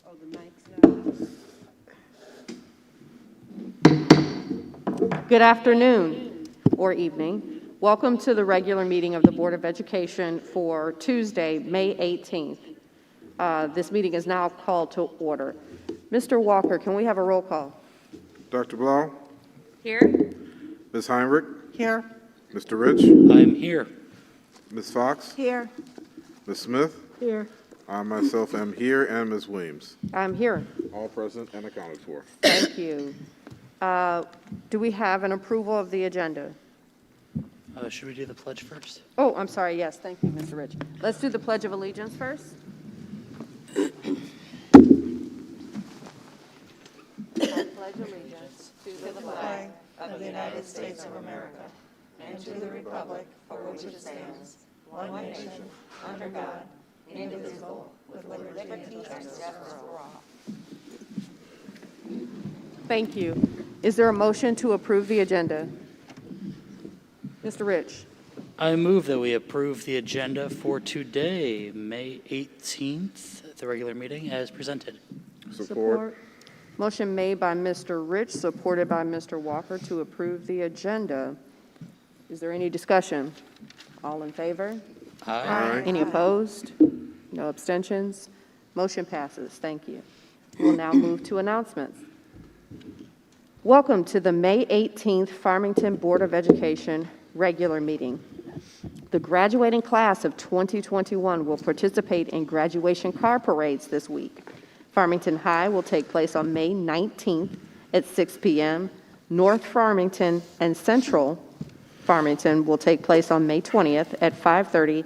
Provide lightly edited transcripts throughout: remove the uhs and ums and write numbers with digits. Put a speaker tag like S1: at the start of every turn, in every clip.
S1: Oh, the mic's not. Good afternoon or evening. Welcome to the regular meeting of the Board of Education for Tuesday, May 18th. This meeting is now called to order. Mr. Walker, can we have a roll call?
S2: Dr. Blau?
S1: Here.
S2: Ms. Heinrich?
S1: Here.
S2: Mr. Rich?
S3: I'm here.
S2: Ms. Fox?
S1: Here.
S2: Ms. Smith?
S1: Here.
S2: I myself am here, and Ms. Williams.
S1: I'm here.
S2: All present and accounted for.
S1: Thank you. Do we have an approval of the agenda?
S3: Should we do the pledge first?
S1: Oh, I'm sorry. Yes, thank you, Mr. Rich. Let's do the Pledge of Allegiance first. I pledge allegiance to the flag
S4: of the United States of America, and to the republic for which it stands, one nation, under God, indivisible, with liberty and justice for all.
S1: Thank you. Is there a motion to approve the agenda? Mr. Rich.
S3: I move that we approve the agenda for today, May 18th, the regular meeting, as presented.
S2: Support.
S1: Motion made by Mr. Rich, supported by Mr. Walker to approve the agenda. Is there any discussion? All in favor?
S3: Aye.
S1: Any opposed? No abstentions? Motion passes. Thank you. We'll now move to announcements. Welcome to the May 18th Farmington Board of Education regular meeting. The graduating class of 2021 will participate in graduation car parades this week. Farmington High will take place on May 19th at 6 p.m. North Farmington and Central Farmington will take place on May 20th at 5:30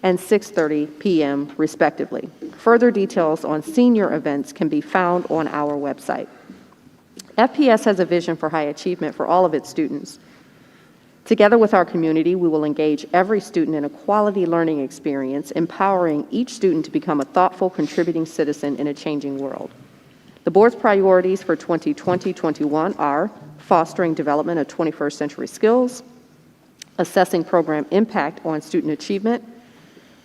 S1: and 6:30 p.m. respectively. Further details on senior events can be found on our website. FPS has a vision for high achievement for all of its students. Together with our community, we will engage every student in a quality learning experience, empowering each student to become a thoughtful, contributing citizen in a changing world. The board's priorities for 2020-21 are fostering development of 21st century skills, assessing program impact on student achievement,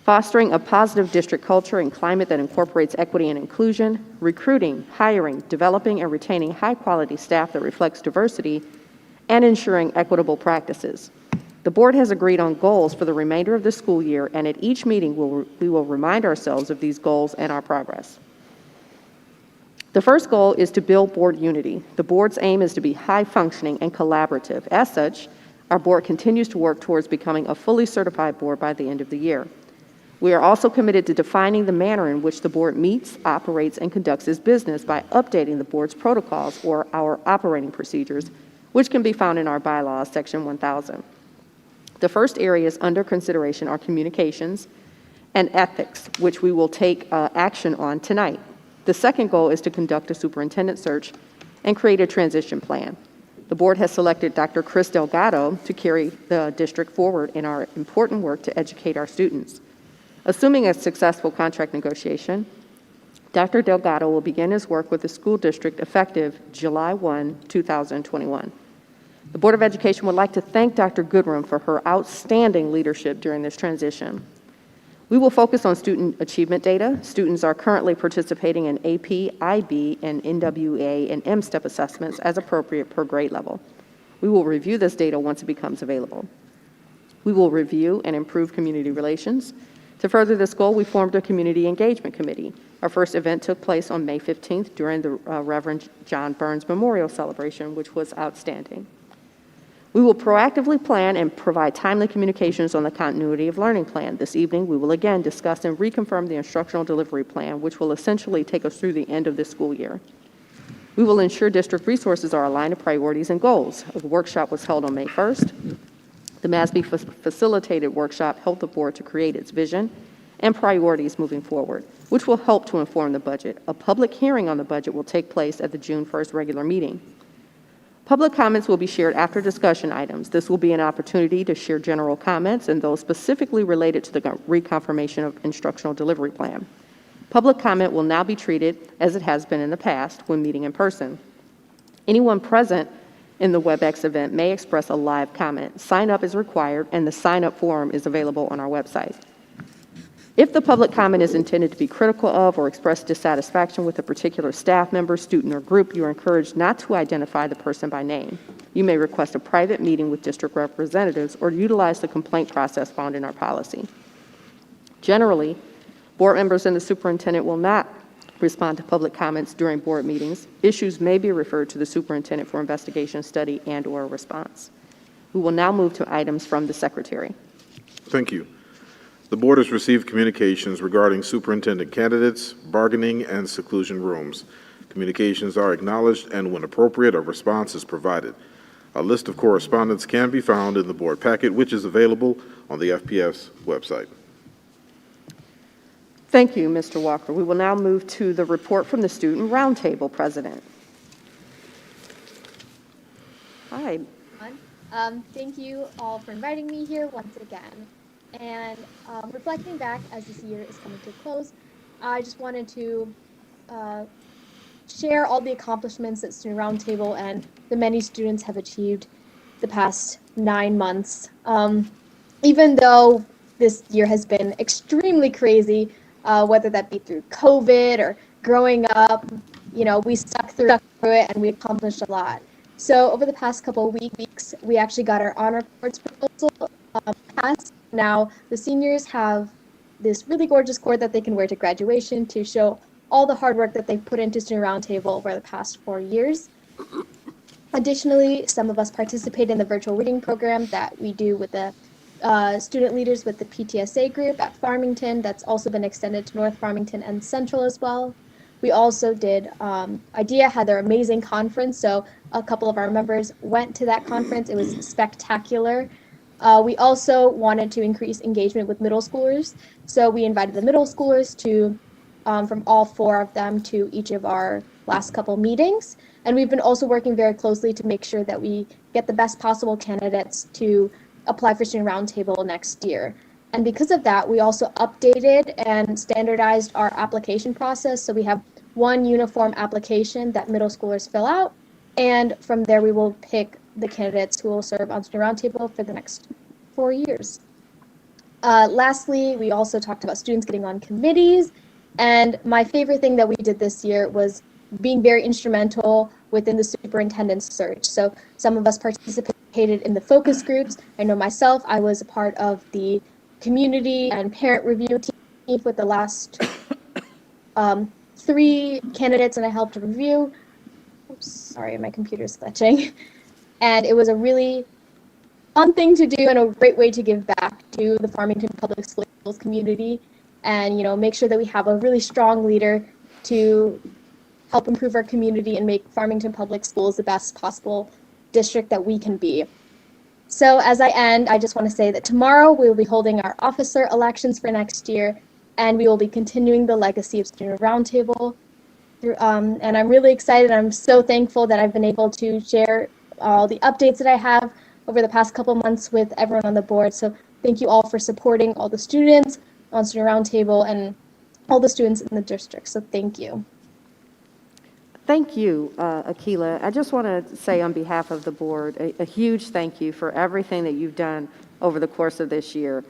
S1: fostering a positive district culture and climate that incorporates equity and inclusion, recruiting, hiring, developing, and retaining high-quality staff that reflects diversity, and ensuring equitable practices. The board has agreed on goals for the remainder of the school year, and at each meeting we will remind ourselves of these goals and our progress. The first goal is to build board unity. The board's aim is to be high-functioning and collaborative. As such, our board continues to work towards becoming a fully certified board by the end of the year. We are also committed to defining the manner in which the board meets, operates, and conducts its business by updating the board's protocols or our operating procedures, which can be found in our bylaws, Section 1000. The first areas under consideration are communications and ethics, which we will take action on tonight. The second goal is to conduct a superintendent search and create a transition plan. The board has selected Dr. Chris Delgado to carry the district forward in our important work to educate our students. Assuming a successful contract negotiation, Dr. Delgado will begin his work with the school district effective July 1, 2021. The Board of Education would like to thank Dr. Goodrum for her outstanding leadership during this transition. We will focus on student achievement data. Students are currently participating in AP, IB, and NWA and M-STEP assessments as appropriate per grade level. We will review this data once it becomes available. We will review and improve community relations. To further this goal, we formed a community engagement committee. Our first event took place on May 15th during the Reverend John Burns Memorial Celebration, which was outstanding. We will proactively plan and provide timely communications on the continuity of learning plan. This evening, we will again discuss and reconfirm the instructional delivery plan, which will essentially take us through the end of this school year. We will ensure district resources are aligned to priorities and goals. A workshop was held on May 1st. The MASSP facilitated workshop helped the board to create its vision and priorities moving forward, which will help to inform the budget. A public hearing on the budget will take place at the June 1st regular meeting. Public comments will be shared after discussion items. This will be an opportunity to share general comments and those specifically related to the reconfirmation of instructional delivery plan. Public comment will now be treated as it has been in the past when meeting in person. Anyone present in the WebEx event may express a live comment. Sign up is required, and the sign up form is available on our website. If the public comment is intended to be critical of or express dissatisfaction with a particular staff member, student, or group, you are encouraged not to identify the person by name. You may request a private meeting with district representatives or utilize the complaint process found in our policy. Generally, board members and the superintendent will not respond to public comments during board meetings. Issues may be referred to the superintendent for investigation, study, and/or response. We will now move to items from the secretary.
S2: Thank you. The board has received communications regarding superintendent candidates, bargaining, and seclusion rooms. Communications are acknowledged, and when appropriate, a response is provided. A list of correspondence can be found in the board packet, which is available on the FPS website.
S1: Thank you, Mr. Walker. We will now move to the report from the Student Roundtable President. Hi.
S5: Thank you all for inviting me here once again. And reflecting back as this year is coming to a close, I just wanted to share all the accomplishments that Student Roundtable and the many students have achieved the past 9 months. Even though this year has been extremely crazy, whether that be through COVID or growing up, you know, we stuck through it and we accomplished a lot. So over the past couple of weeks, we actually got our honor cords proposal passed. Now, the seniors have this really gorgeous cord that they can wear to graduation to show all the hard work that they've put into Student Roundtable over the past 4 years. Additionally, some of us participate in the virtual reading program that we do with the student leaders with the PTSA group at Farmington. That's also been extended to North Farmington and Central as well. We also did, IDEA had their amazing conference, so a couple of our members went to that conference. It was spectacular. We also wanted to increase engagement with middle schoolers, so we invited the middle schoolers to, from all 4 of them to each of our last couple meetings. And we've been also working very closely to make sure that we get the best possible candidates to apply for Student Roundtable next year. And because of that, we also updated and standardized our application process. So we have one uniform application that middle schoolers fill out. And from there, we will pick the candidates who will serve on Student Roundtable for the next 4 years. Lastly, we also talked about students getting on committees. And my favorite thing that we did this year was being very instrumental within the superintendent's search. So some of us participated in the focus groups. I know myself, I was a part of the community and parent review team with the last 3 candidates, and I helped review. Oops, sorry, my computer's glitching. And it was a really fun thing to do and a great way to give back to the Farmington Public Schools community and, you know, make sure that we have a really strong leader to help improve our community and make Farmington Public Schools the best possible district that we can be. So as I end, I just want to say that tomorrow we will be holding our officer elections for next year, and we will be continuing the legacy of Student Roundtable. And I'm really excited. I'm so thankful that I've been able to share all the updates that I have over the past couple months with everyone on the board. So thank you all for supporting all the students on Student Roundtable and all the students in the district. So thank you.
S1: Thank you, Akila. I just want to say on behalf of the board, a huge thank you for everything that you've done over the course of this year.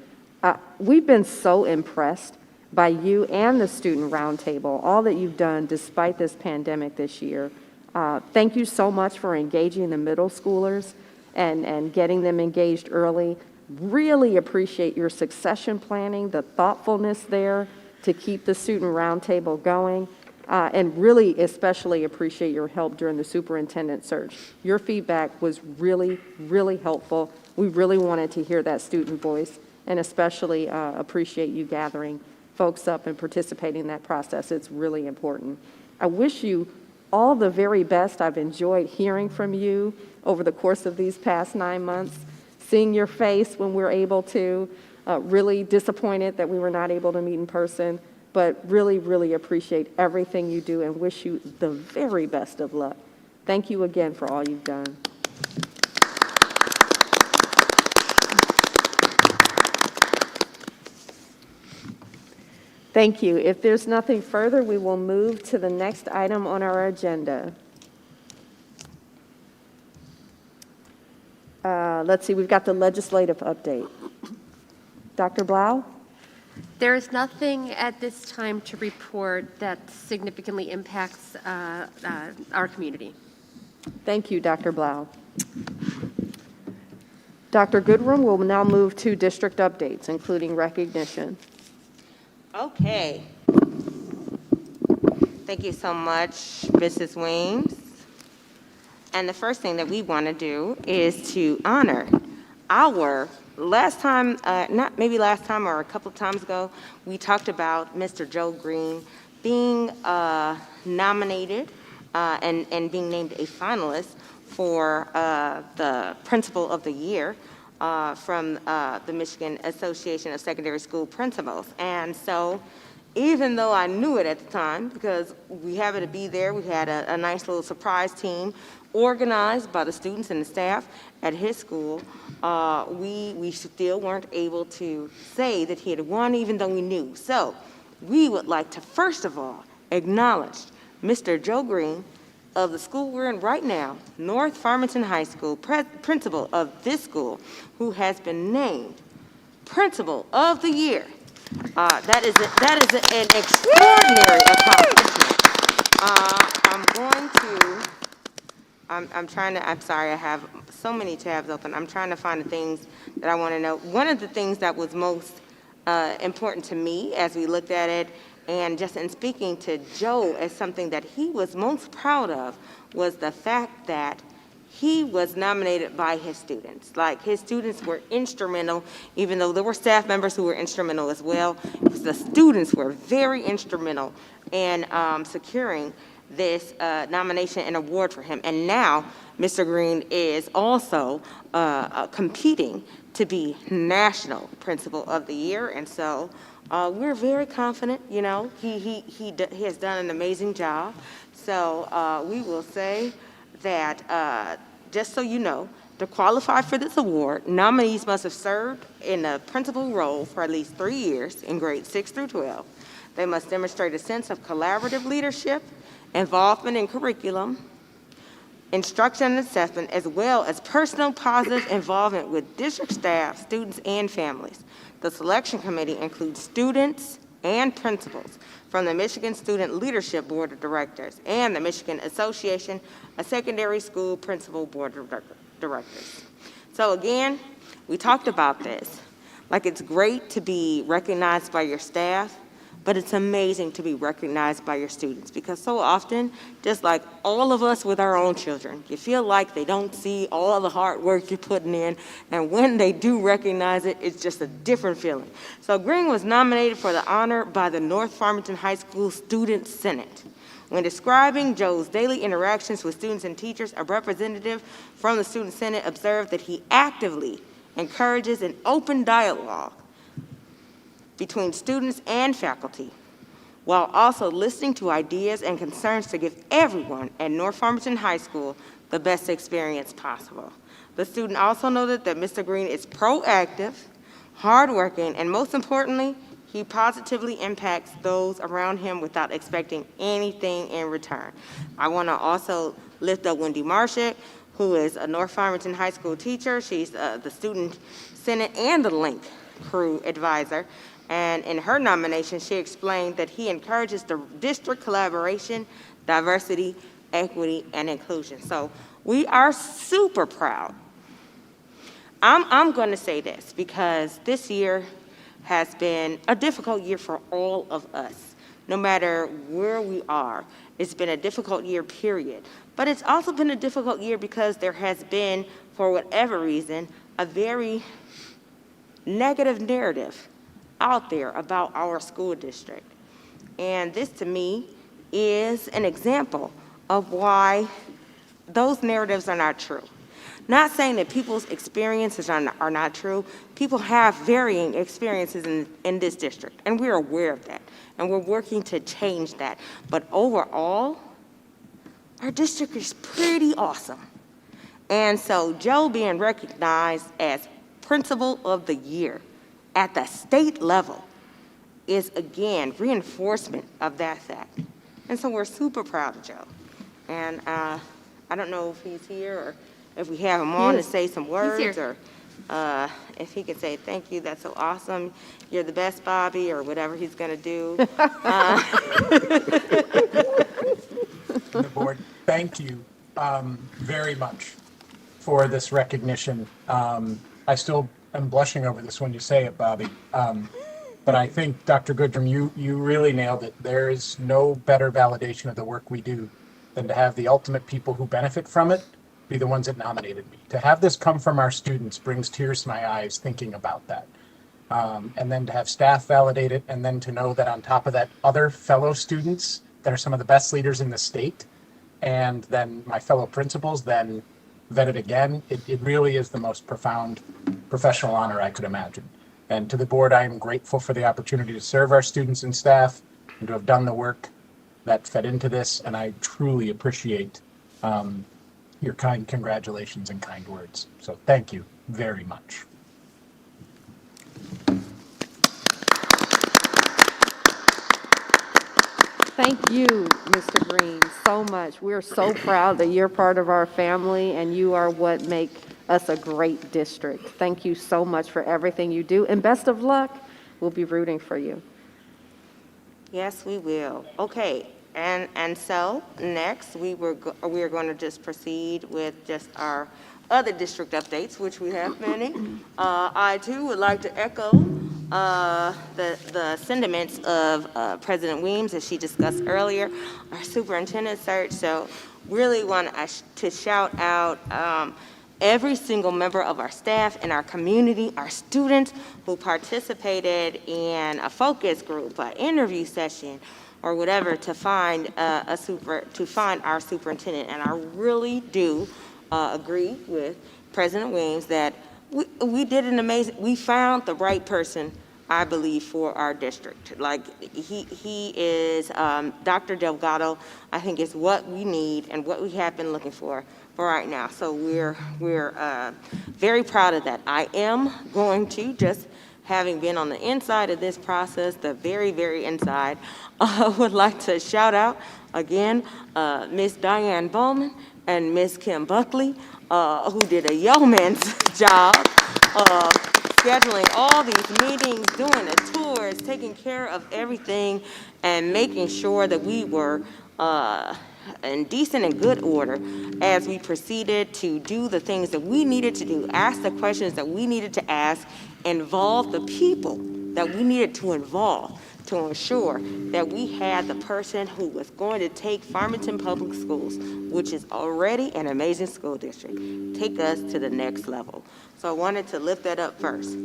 S1: We've been so impressed by you and the Student Roundtable, all that you've done despite this pandemic this year. Thank you so much for engaging the middle schoolers and getting them engaged early. Really appreciate your succession planning, the thoughtfulness there to keep the Student Roundtable going. And really especially appreciate your help during the superintendent search. Your feedback was really, really helpful. We really wanted to hear that student voice, and especially appreciate you gathering folks up and participating in that process. It's really important. I wish you all the very best. I've enjoyed hearing from you over the course of these past 9 months, seeing your face when we're able to, really disappointed that we were not able to meet in person. But really, really appreciate everything you do and wish you the very best of luck. Thank you again for all you've done. Thank you. If there's nothing further, we will move to the next item on our agenda. Let's see, we've got the legislative update. Dr. Blau?
S6: There is nothing at this time to report that significantly impacts our community.
S1: Thank you, Dr. Blau. Dr. Goodrum will now move to district updates, including recognition.
S7: Okay. Thank you so much, Mrs. Weems. And the first thing that we want to do is to honor our last time, not maybe last time or a couple of times ago, we talked about Mr. Joe Greene being nominated and being named a finalist for the Principal of the Year from the Michigan Association of Secondary School Principals. And so even though I knew it at the time, because we happened to be there, we had a nice little surprise team organized by the students and the staff at his school, we still weren't able to say that he had won, even though we knew. So we would like to, first of all, acknowledge Mr. Joe Greene of the school we're in right now, North Farmington High School, principal of this school, who has been named Principal of the Year. That is an extraordinary accomplishment. I'm sorry, I have so many tabs open. I'm trying to find the things that I want to know. One of the things that was most important to me as we looked at it, and just in speaking to Joe as something that he was most proud of, was the fact that he was nominated by his students. Like, his students were instrumental, even though there were staff members who were instrumental as well. The students were very instrumental in securing this nomination and award for him. And now Mr. Greene is also competing to be National Principal of the Year. And so we're very confident, you know, he has done an amazing job. So we will say that, just so you know, to qualify for this award, nominees must have served in a principal role for at least 3 years in grades 6 through 12. They must demonstrate a sense of collaborative leadership, involvement in curriculum, instruction and assessment, as well as personal positive involvement with district staff, students, and families. The selection committee includes students and principals from the Michigan Student Leadership Board of Directors and the Michigan Association of Secondary School Principal Board of Directors. So again, we talked about this. Like, it's great to be recognized by your staff, but it's amazing to be recognized by your students, because so often, just like all of us with our own children, you feel like they don't see all the hard work you're putting in, and when they do recognize it, it's just a different feeling. So Greene was nominated for the honor by the North Farmington High School Student Senate. When describing Joe's daily interactions with students and teachers, a representative from the Student Senate observed that he actively encourages an open dialogue between students and faculty, while also listening to ideas and concerns to give everyone at North Farmington High School the best experience possible. The student also noted that Mr. Greene is proactive, hardworking, and most importantly, he positively impacts those around him without expecting anything in return. I want to also lift up Wendy Marshak, who is a North Farmington High School teacher. She's the Student Senate and the Link Crew advisor. And in her nomination, she explained that he encourages the district collaboration, diversity, equity, and inclusion. So we are super proud. I'm going to say this because this year has been a difficult year for all of us. No matter where we are, it's been a difficult year, period. But it's also been a difficult year because there has been, for whatever reason, a very negative narrative out there about our school district. And this, to me, is an example of why those narratives are not true. Not saying that people's experiences are not true. People have varying experiences in this district, and we're aware of that, and we're working to change that. But overall, our district is pretty awesome. And so Joe being recognized as Principal of the Year at the state level is, again, reinforcement of that fact. And so we're super proud of Joe. And I don't know if he's here or if we have him on to say some words.
S6: He's here.
S7: Or If he could say, thank you, that's so awesome, you're the best, Bobby, or whatever he's going to do.
S8: The board, thank you very much for this recognition. I still am blushing over this when you say it, Bobby. But I think, Dr. Goodrum, you really nailed it. There is no better validation of the work we do than to have the ultimate people who benefit from it be the ones that nominated me. To have this come from our students brings tears to my eyes thinking about that. And then to have staff validate it, and then to know that on top of that, other fellow students that are some of the best leaders in the state, and then my fellow principals then vet it again. It really is the most profound professional honor I could imagine. And to the board, I am grateful for the opportunity to serve our students and staff and to have done the work that fed into this. And I truly appreciate your kind congratulations and kind words. So thank you very much.
S1: Thank you, Mr. Greene, so much. We're so proud that you're part of our family, and you are what make us a great district. Thank you so much for everything you do, and best of luck. We'll be rooting for you.
S7: Yes, we will. Okay, and so next we are going to just proceed with just our other district updates, which we have many. I too would like to echo the sentiments of President Weems, as she discussed earlier, our superintendent search. So really want to shout out every single member of our staff and our community, our students who participated in a focus group, an interview session, or whatever to find our superintendent. And I really do agree with President Weems that we did an amazing, we found the right person, I believe, for our district. Like, he is, Dr. Delgado, I think is what we need and what we have been looking for right now. So we're very proud of that. I am going to, just having been on the inside of this process, the very, very inside, would like to shout out again, Miss Diane Bowman and Miss Kim Buckley, who did a yeoman's job scheduling all these meetings, doing the tours, taking care of everything, and making sure that we were in decent and good order as we proceeded to do the things that we needed to do, ask the questions that we needed to ask, involve the people that we needed to involve to ensure that we had the person who was going to take Farmington Public Schools, which is already an amazing school district, take us to the next level. So I wanted to lift that up first.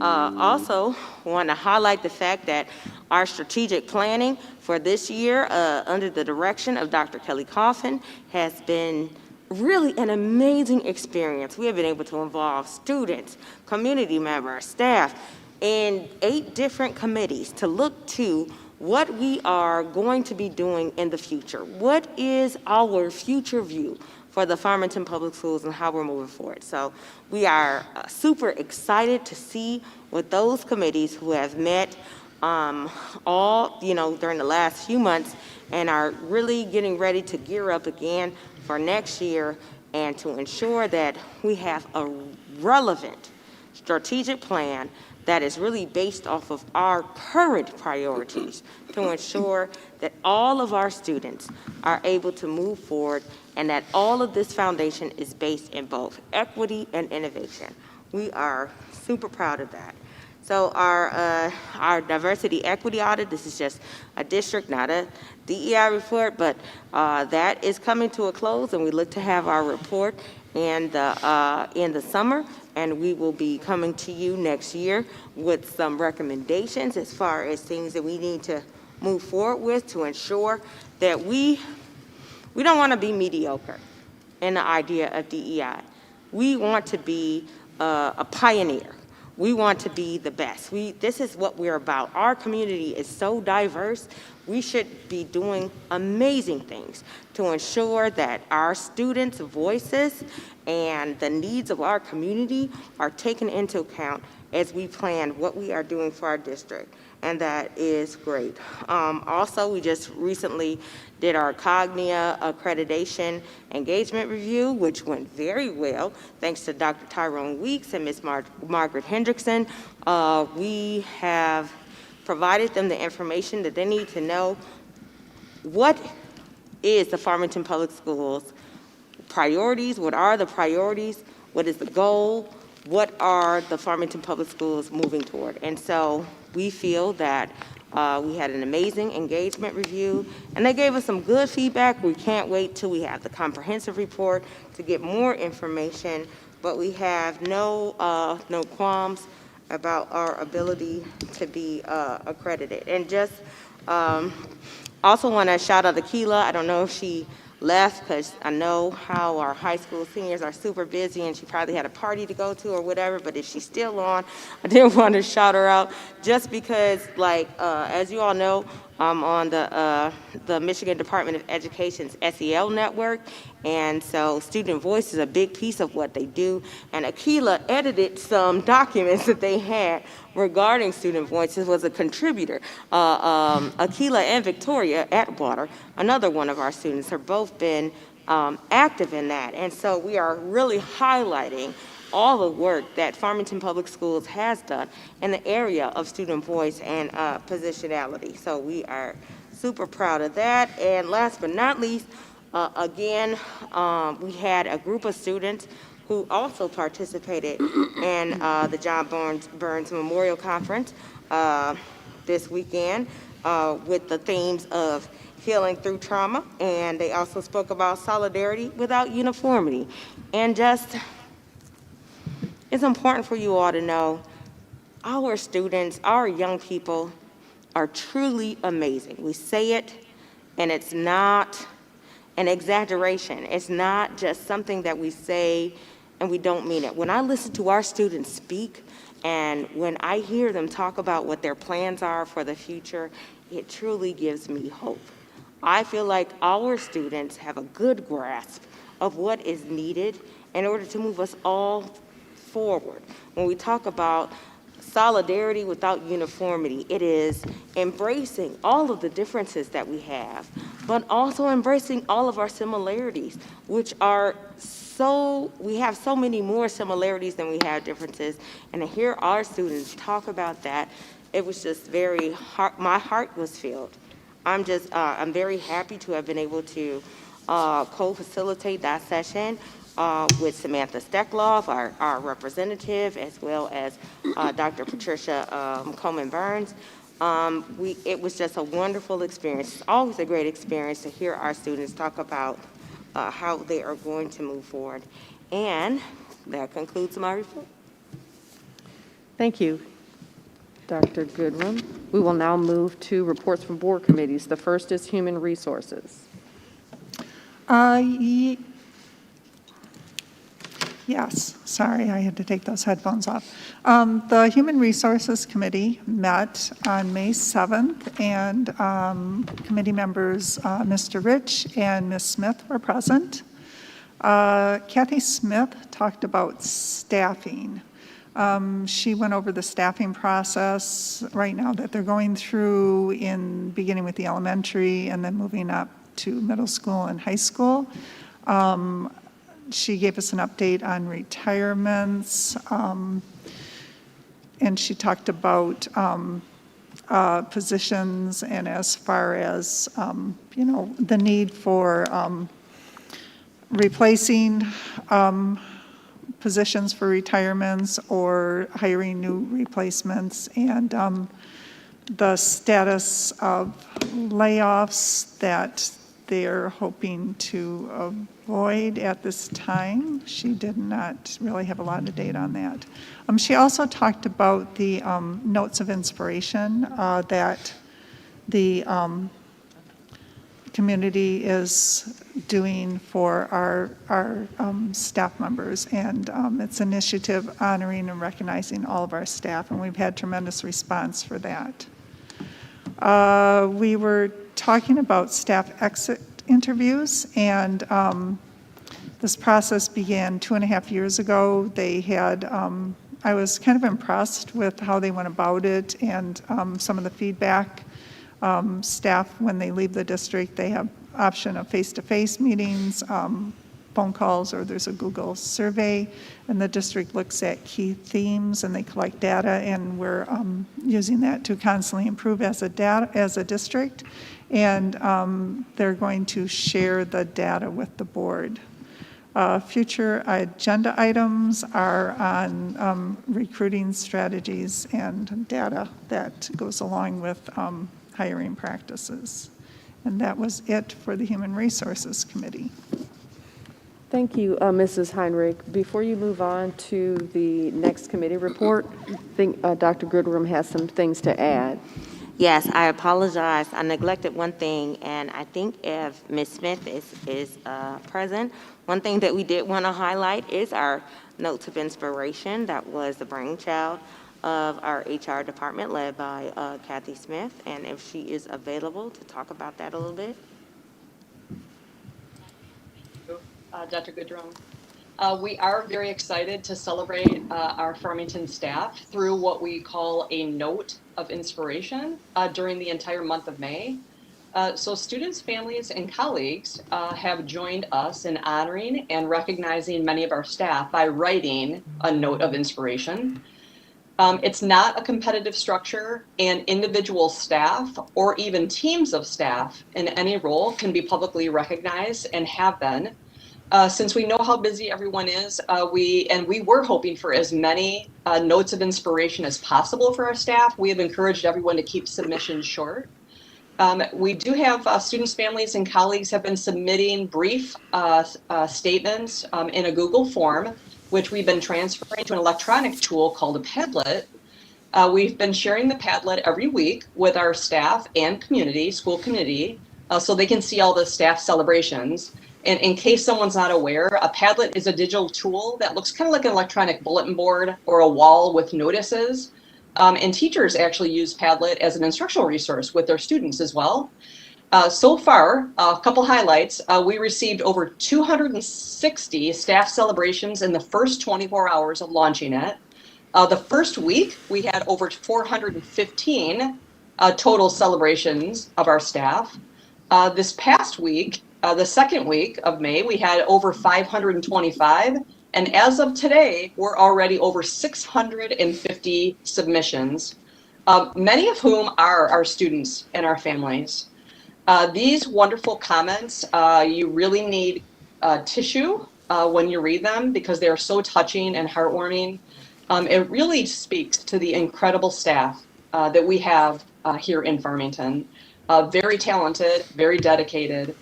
S7: Also, want to highlight the fact that our strategic planning for this year, under the direction of Dr. Kelly Coffin, has been really an amazing experience. We have been able to involve students, community members, staff, in 8 different committees to look to what we are going to be doing in the future. What is our future view for the Farmington Public Schools and how we're moving forward? So we are super excited to see what those committees who have met all, during the last few months and are really getting ready to gear up again for next year, and to ensure that we have a relevant strategic plan that is really based off of our current priorities to ensure that all of our students are able to move forward, and that all of this foundation is based in both equity and innovation. We are super proud of that. So our diversity equity audit, this is just a district, not a DEI report, but that is coming to a close, and we look to have our report in the summer, and we will be coming to you next year with some recommendations as far as things that we need to move forward with to ensure that we don't want to be mediocre in the idea of DEI. We want to be a pioneer. We want to be the best. This is what we're about. Our community is so diverse. We should be doing amazing things to ensure that our students' voices and the needs of our community are taken into account as we plan what we are doing for our district. and that is great. Also, we just recently did our Cognia accreditation engagement review, which went very well, thanks to Dr. Tyrone Weeks and Ms. Margaret Hendrickson. We have provided them the information that they need to know what is the Farmington Public Schools priorities, what are the priorities, what is the goal, what are the Farmington Public Schools moving toward. And so we feel that we had an amazing engagement review, and they gave us some good feedback. We can't wait till we have the comprehensive report to get more information, but we have no qualms about our ability to be accredited. And just also want to shout out Akila. I don't know if she left because I know how our high school seniors are super busy and she probably had a party to go to or whatever, but if she's still on, I did want to shout her out just because, like, as you all know, I'm on the Michigan Department of Education's SEL network, and so Student Voice is a big piece of what they do, and Akila edited some documents that they had regarding Student Voice. This was a contributor. Akila and Victoria Atwater, another one of our students, have both been active in that, and so we are really highlighting all the work that Farmington Public Schools has done in the area of student voice and positionality. So we are super proud of that. And last but not least, again, we had a group of students who also participated in the John Burns Memorial Conference this weekend with the themes of healing through trauma, and they also spoke about solidarity without uniformity. And just, it's important for you all to know our students, our young people are truly amazing. We say it, and it's not an exaggeration. It's not just something that we say and we don't mean it. When I listen to our students speak and when I hear them talk about what their plans are for the future, it truly gives me hope. I feel like our students have a good grasp of what is needed in order to move us all forward. When we talk about solidarity without uniformity, it is embracing all of the differences that we have, but also embracing all of our similarities, which are we have so many more similarities than we have differences. And to hear our students talk about that, it was just my heart was filled. I'm very happy to have been able to co-facilitate that session with Samantha Steckloff, our representative, as well as Dr. Patricia Coleman-Burns. It was just a wonderful experience. It's always a great experience to hear our students talk about how they are going to move forward. And that concludes my report.
S1: Thank you, Dr. Goodwin. We will now move to reports from board committees. The first is Human Resources.
S9: Yes, sorry, I had to take those headphones off. The Human Resources Committee met on May 7th, and committee members Mr. Rich and Ms. Smith were present. Kathy Smith talked about staffing. She went over the staffing process right now that they're going through, beginning with the elementary and then moving up to middle school and high school. She gave us an update on retirements, and she talked about positions and as far as, the need for replacing positions for retirements or hiring new replacements, and the status of layoffs that they're hoping to avoid at this time. She did not really have a lot of data on that. She also talked about the notes of inspiration that the community is doing for our staff members, and it's an initiative honoring and recognizing all of our staff, and we've had tremendous response for that. We were talking about staff exit interviews, and this process began 2.5 years ago. They had I was kind of impressed with how they went about it and some of the feedback. Staff, when they leave the district, they have option of face-to-face meetings, phone calls, or there's a Google survey, and the district looks at key themes and they collect data, and we're using that to constantly improve as a district, and they're going to share the data with the board. Future agenda items are on recruiting strategies and data that goes along with hiring practices. And that was it for the Human Resources Committee.
S1: Thank you, Mrs. Heinrich. Before you move on to the next committee report, I think Dr. Goodrum has some things to add.
S7: Yes, I apologize. I neglected one thing, and I think if Ms. Smith is present, one thing that we did want to highlight is our notes of inspiration. That was the brainchild of our HR department led by Kathy Smith, and if she is available to talk about that a little bit.
S10: Dr. Goodrum. We are very excited to celebrate our Farmington staff through what we call a note of inspiration during the entire month of May. So students, families, and colleagues have joined us in honoring and recognizing many of our staff by writing a note of inspiration. It's not a competitive structure, and individual staff or even teams of staff in any role can be publicly recognized and have been. Since we know how busy everyone is, we were hoping for as many notes of inspiration as possible for our staff. We have encouraged everyone to keep submissions short. We do have students, families, and colleagues have been submitting brief statements in a Google form, which we've been transferring to an electronic tool called a Padlet. We've been sharing the Padlet every week with our staff and community, school community, so they can see all the staff celebrations. And in case someone's not aware, a Padlet is a digital tool that looks kind of like an electronic bulletin board or a wall with notices. And teachers actually use Padlet as an instructional resource with their students as well. So far, a couple highlights. We received over 260 staff celebrations in the first 24 hours of launching it. The first week, we had over 415 total celebrations of our staff. This past week, the second week of May, we had over 525. And as of today, we're already over 650 submissions, many of whom are our students and our families. These wonderful comments, you really need tissue when you read them because they are so touching and heartwarming. It really speaks to the incredible staff that we have here in Farmington. Very talented, very dedicated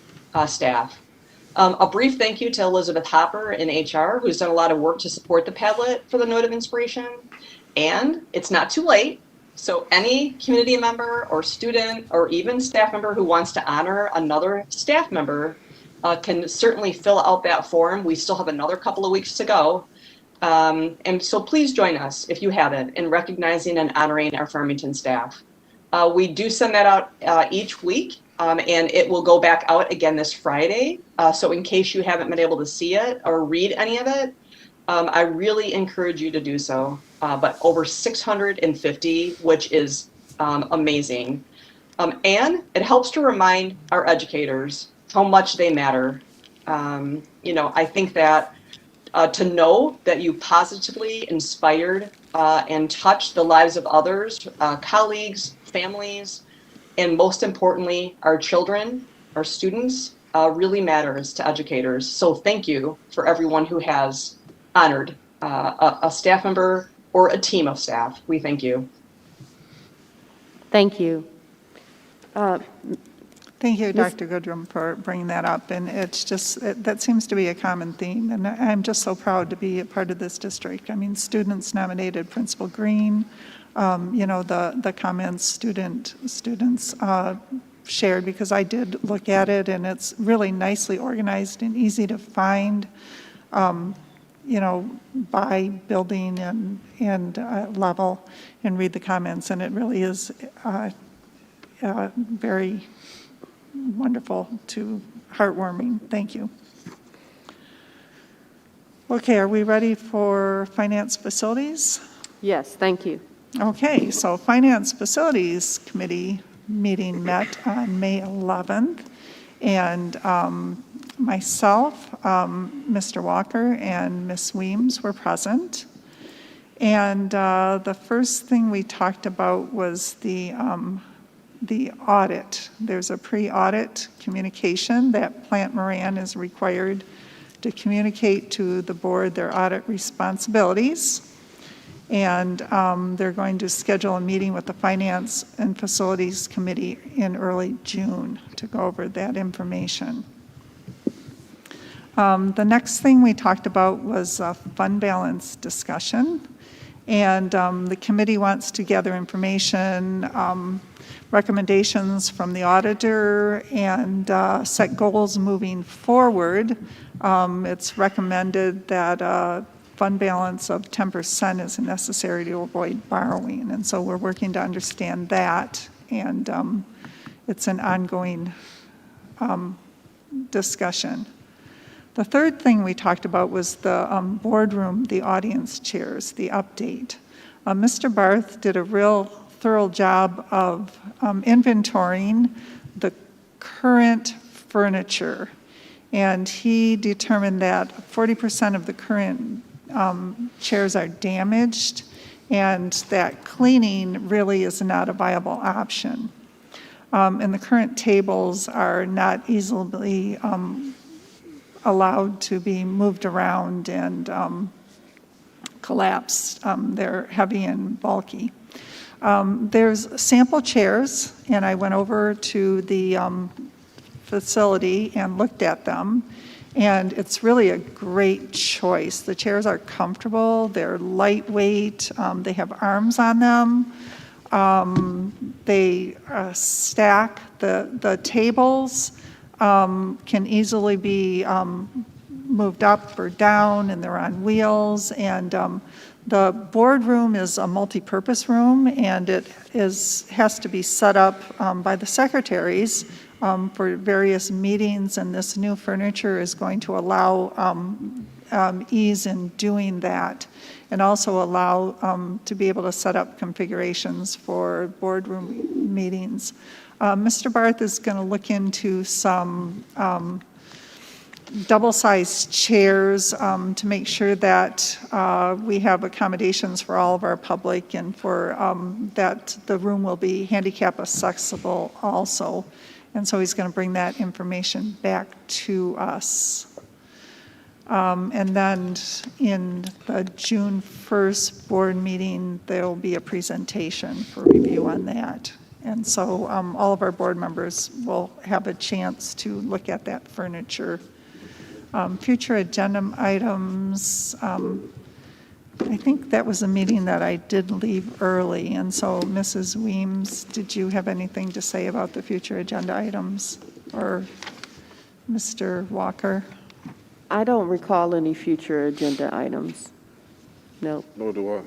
S10: staff. A brief thank you to Elizabeth Hopper in HR, who's done a lot of work to support the Padlet for the Note of Inspiration. And it's not too late. So any community member or student or even staff member who wants to honor another staff member can certainly fill out that form. We still have another couple of weeks to go. And so please join us, if you haven't, in recognizing and honoring our Farmington staff. We do send that out each week. And it will go back out again this Friday. So in case you haven't been able to see it or read any of it, I really encourage you to do so. But over 650, which is amazing. And it helps to remind our educators how much they matter. I think that to know that you positively inspired and touched the lives of others, colleagues, families, and most importantly, our children, our students, really matters to educators. So thank you for everyone who has honored a staff member or a team of staff. We thank you.
S1: Thank you.
S9: Thank you, Dr. Goodrum, for bringing that up. And it's just, that seems to be a common theme. And I'm just so proud to be a part of this district. I mean, students nominated Principal Greene. The comments students shared, because I did look at it, and it's really nicely organized and easy to find, by building and level, and read the comments. And it really is very wonderful to heartwarming. Thank you. Okay, are we ready for finance facilities?
S1: Yes, thank you.
S9: Okay, so Finance Facilities Committee meeting met on May 11th, and myself, Mr. Walker, and Ms. Weems were present. And the first thing we talked about was the audit. There's a pre-audit communication that Plant Moran is required to communicate to the board their audit responsibilities. And they're going to schedule a meeting with the Finance and Facilities Committee in early June to go over that information. The next thing we talked about was a fund balance discussion. And the committee wants to gather information, recommendations from the auditor, and set goals moving forward. It's recommended that a fund balance of 10% is necessary to avoid borrowing. And so we're working to understand that. And it's an ongoing discussion. The third thing we talked about was the boardroom, the audience chairs, the update. Mr. Barth did a real thorough job of inventorying the current furniture. And he determined that 40% of the current chairs are damaged and that cleaning really is not a viable option. And the current tables are not easily allowed to be moved around and collapsed. They're heavy and bulky. There's sample chairs, and I went over to the facility and looked at them, and it's really a great choice. The chairs are comfortable, they're lightweight, they have arms on them, they stack. The tables can easily be moved up or down, and they're on wheels. And the boardroom is a multi-purpose room, and it has to be set up by the secretaries for various meetings. And this new furniture is going to allow ease in doing that, and also allow to be able to set up configurations for boardroom meetings. Mr. Barth is going to look into some double-sized chairs to make sure that we have accommodations for all of our public, and for that the room will be handicap accessible also. And so he's going to bring that information back to us. And then in the June 1st board meeting, there will be a presentation for review on that. And so all of our board members will have a chance to look at that furniture. Future agenda items, I think that was a meeting that I did leave early. And so Mrs. Weems, did you have anything to say about the future agenda items? Or Mr. Walker?
S1: I don't recall any future agenda items. No.
S2: Nor do I.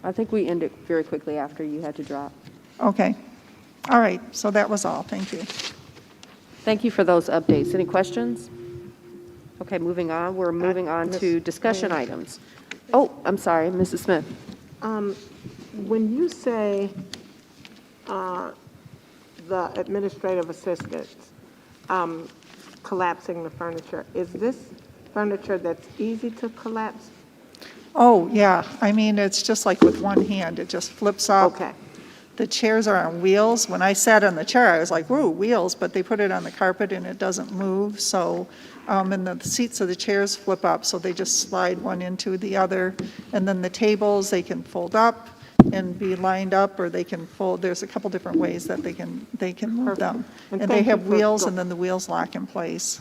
S1: I think we ended very quickly after you had to drop.
S9: Okay. All right. So that was all. Thank you.
S1: Thank you for those updates. Any questions? Okay, moving on. We're moving on to discussion items. Oh, I'm sorry, Mrs. Smith.
S11: When you say the administrative assistants collapsing the furniture, is this furniture that's easy to collapse?
S9: Oh, yeah. I mean, it's just like with one hand. It just flips up.
S11: Okay.
S9: The chairs are on wheels. When I sat on the chair, I was like, whoa, wheels, but they put it on the carpet and it doesn't move. So, and the seats of the chairs flip up, so they just slide one into the other. And then the tables, they can fold up and be lined up, or they can fold. There's a couple different ways that they can move them. And they have wheels, and then the wheels lock in place.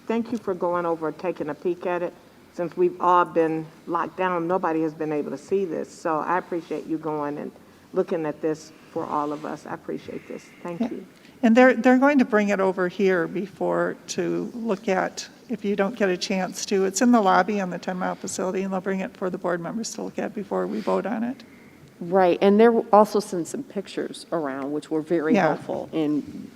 S11: Thank you for going over and taking a peek at it. Since we've all been locked down, nobody has been able to see this. So I appreciate you going and looking at this for all of us. I appreciate this. Thank you.
S9: And they're going to bring it over here before to look at, if you don't get a chance to. It's in the lobby on the 10-mile facility, and they'll bring it for the board members to look at before we vote on it.
S1: Right, and there also sent some pictures around, which were very helpful in,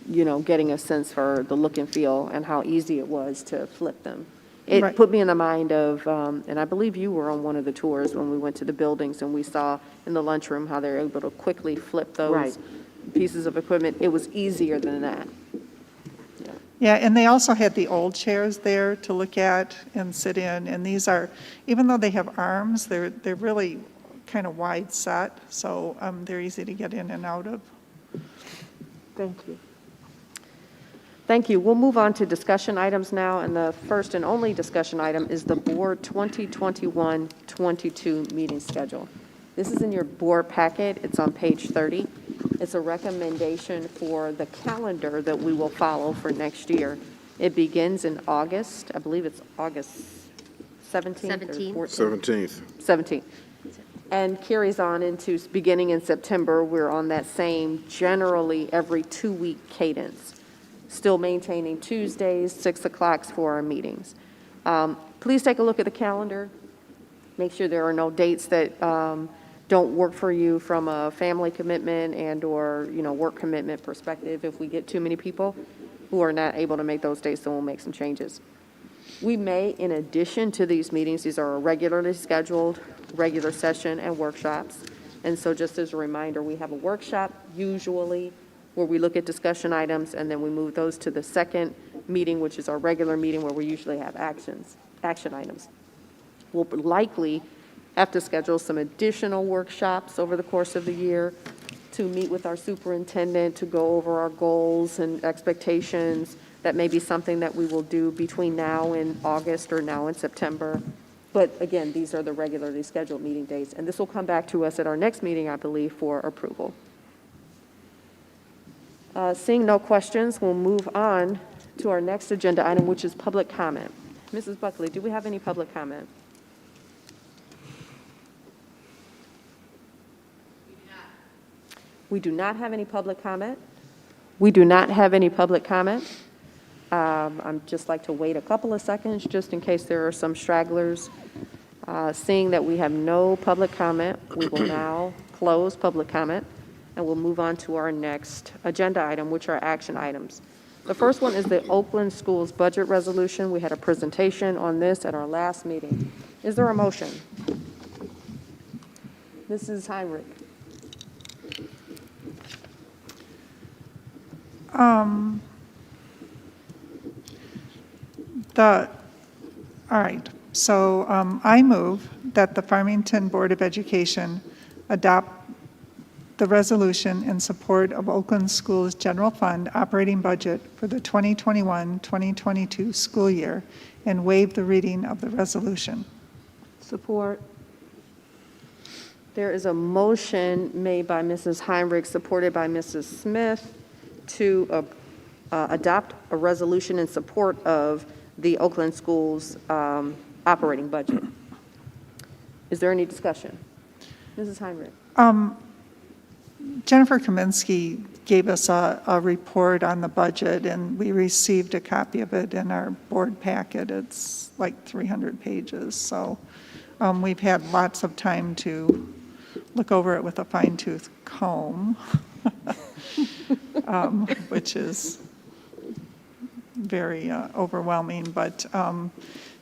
S1: getting a sense for the look and feel and how easy it was to flip them. It
S9: Right.
S1: put me in the mind of, and I believe you were on one of the tours when we went to the buildings and we saw in the lunchroom how they're able to quickly flip those
S11: Right.
S1: pieces of equipment. It was easier than that.
S9: Yeah, and they also had the old chairs there to look at and sit in, and these are, even though they have arms, they're really kind of wide set, so they're easy to get in and out of.
S11: Thank you.
S1: Thank you. We'll move on to discussion items now, and the first and only discussion item is the Board 2021-22 meeting schedule. This is in your board packet. It's on page 30. It's a recommendation for the calendar that we will follow for next year. It begins in August. I believe it's August 17th or
S6: 17th.
S1: 14th.
S2: 17th.
S1: 17th. And carries on into beginning in September. We're on that same generally every 2-week cadence. Still maintaining Tuesdays, 6 o'clock for our meetings. Please take a look at the calendar. Make sure there are no dates that don't work for you from a family commitment and/or, work commitment perspective. If we get too many people who are not able to make those dates, then we'll make some changes. We may, in addition to these meetings, these are regularly scheduled, regular session and workshops. And so just as a reminder, we have a workshop usually where we look at discussion items, and then we move those to the second meeting, which is our regular meeting where we usually have action items. We'll likely have to schedule some additional workshops over the course of the year to meet with our superintendent, to go over our goals and expectations. That may be something that we will do between now and August or now in September. But again, these are the regularly scheduled meeting dates, and this will come back to us at our next meeting, I believe, for approval. Seeing no questions, we'll move on to our next agenda item, which is public comment. Mrs. Buckley, do we have any public comment? We do not have any public comment. We do not have any public comment. I'd just like to wait a couple of seconds just in case there are some stragglers. Seeing that we have no public comment, we will now close public comment. And we'll move on to our next agenda item, which are action items. The first one is the Oakland Schools Budget Resolution. We had a presentation on this at our last meeting. Is there a motion? Mrs. Heinrich.
S9: All right, so I move that the Farmington Board of Education adopt the resolution in support of Oakland Schools General Fund operating budget for the 2021-2022 school year and waive the reading of the resolution.
S11: Support.
S1: There is a motion made by Mrs. Heinrich, supported by Mrs. Smith, to adopt a resolution in support of the Oakland Schools operating budget. Is there any discussion? Mrs. Heinrich.
S9: Jennifer Kaminsky gave us a report on the budget, and we received a copy of it in our board packet. It's like 300 pages, so we've had lots of time to look over it with a fine-tooth comb, which is very overwhelming, but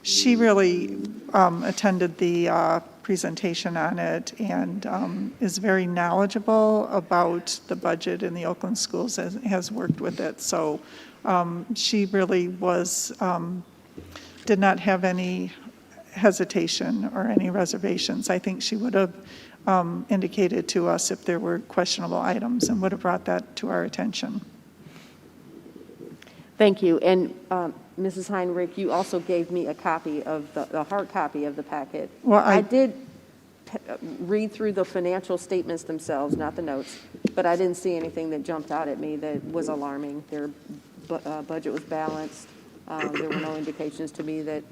S9: she really attended the presentation on it and is very knowledgeable about the budget in the Oakland schools, has worked with it. So she really did not have any hesitation or any reservations. I think she would have indicated to us if there were questionable items and would have brought that to our attention.
S1: Thank you. And Mrs. Heinrich, you also gave me a copy of the hard copy of the packet.
S9: Well,
S1: I did read through the financial statements themselves, not the notes, but I didn't see anything that jumped out at me that was alarming. Their budget was balanced. There were no indications to me that,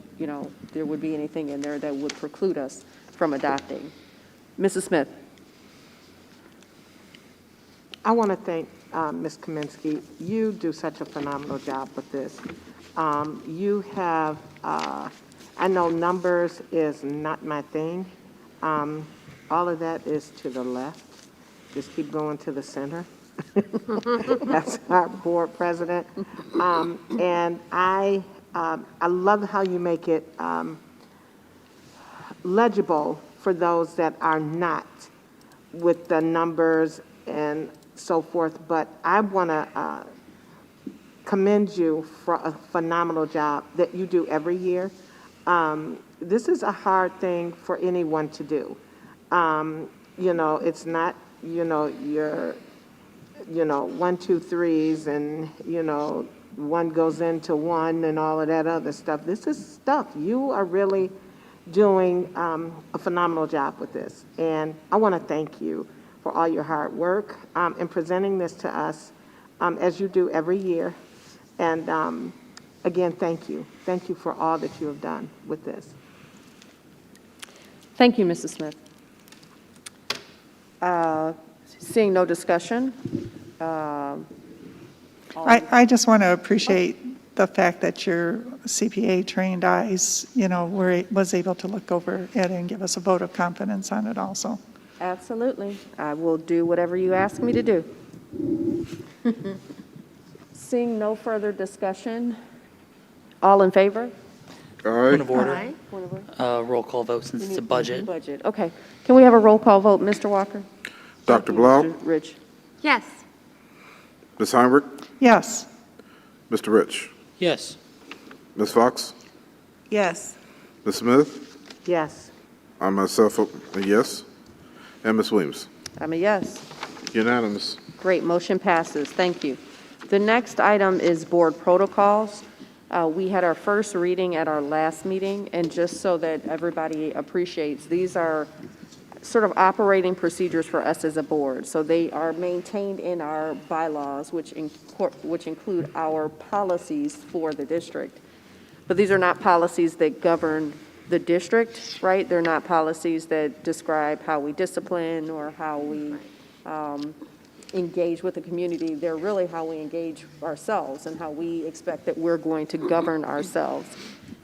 S1: there would be anything in there that would preclude us from adopting. Mrs. Smith.
S11: I want to thank Ms. Kaminsky. You do such a phenomenal job with this. You have, I know numbers is not my thing. All of that is to the left. Just keep going to the center. That's our board president. And I I love how you make it legible for those that are not with the numbers and so forth, but I want to commend you for a phenomenal job that you do every year. This is a hard thing for anyone to do. It's not, your, 1, 2, 3s and, one goes into one and all of that other stuff. This is stuff. You are really doing a phenomenal job with this. And I want to thank you for all your hard work in presenting this to us as you do every year. And again, thank you. Thank you for all that you have done with this.
S1: Thank you, Mrs. Smith. Seeing no discussion,
S9: I just want to appreciate the fact that your CPA-trained eyes, was able to look over it and give us a vote of confidence on it also.
S1: absolutely. I will do whatever you ask me to do. Seeing no further discussion, all in favor?
S3: Point of
S2: Aye.
S3: order.
S1: Point of order?
S3: Roll call vote since it's a budget.
S1: Budget, okay. Can we have a roll call vote, Mr. Walker?
S2: Dr. Blau,
S1: Mr. Rich?
S6: Yes.
S2: Ms. Heinrich,
S9: Yes.
S2: Mr. Rich,
S3: Yes.
S2: Ms. Fox,
S11: Yes.
S2: Ms. Smith,
S11: Yes.
S2: I myself a yes, and Ms. Williams.
S1: I'm a yes.
S2: Unanimous.
S1: Great, motion passes. Thank you. The next item is board protocols. We had our first reading at our last meeting, and just so that everybody appreciates, these are sort of operating procedures for us as a board. So they are maintained in our bylaws, which include our policies for the district. But these are not policies that govern the district, right? They're not policies that describe how we discipline or how we engage with the community. They're really how we engage ourselves and how we expect that we're going to govern ourselves.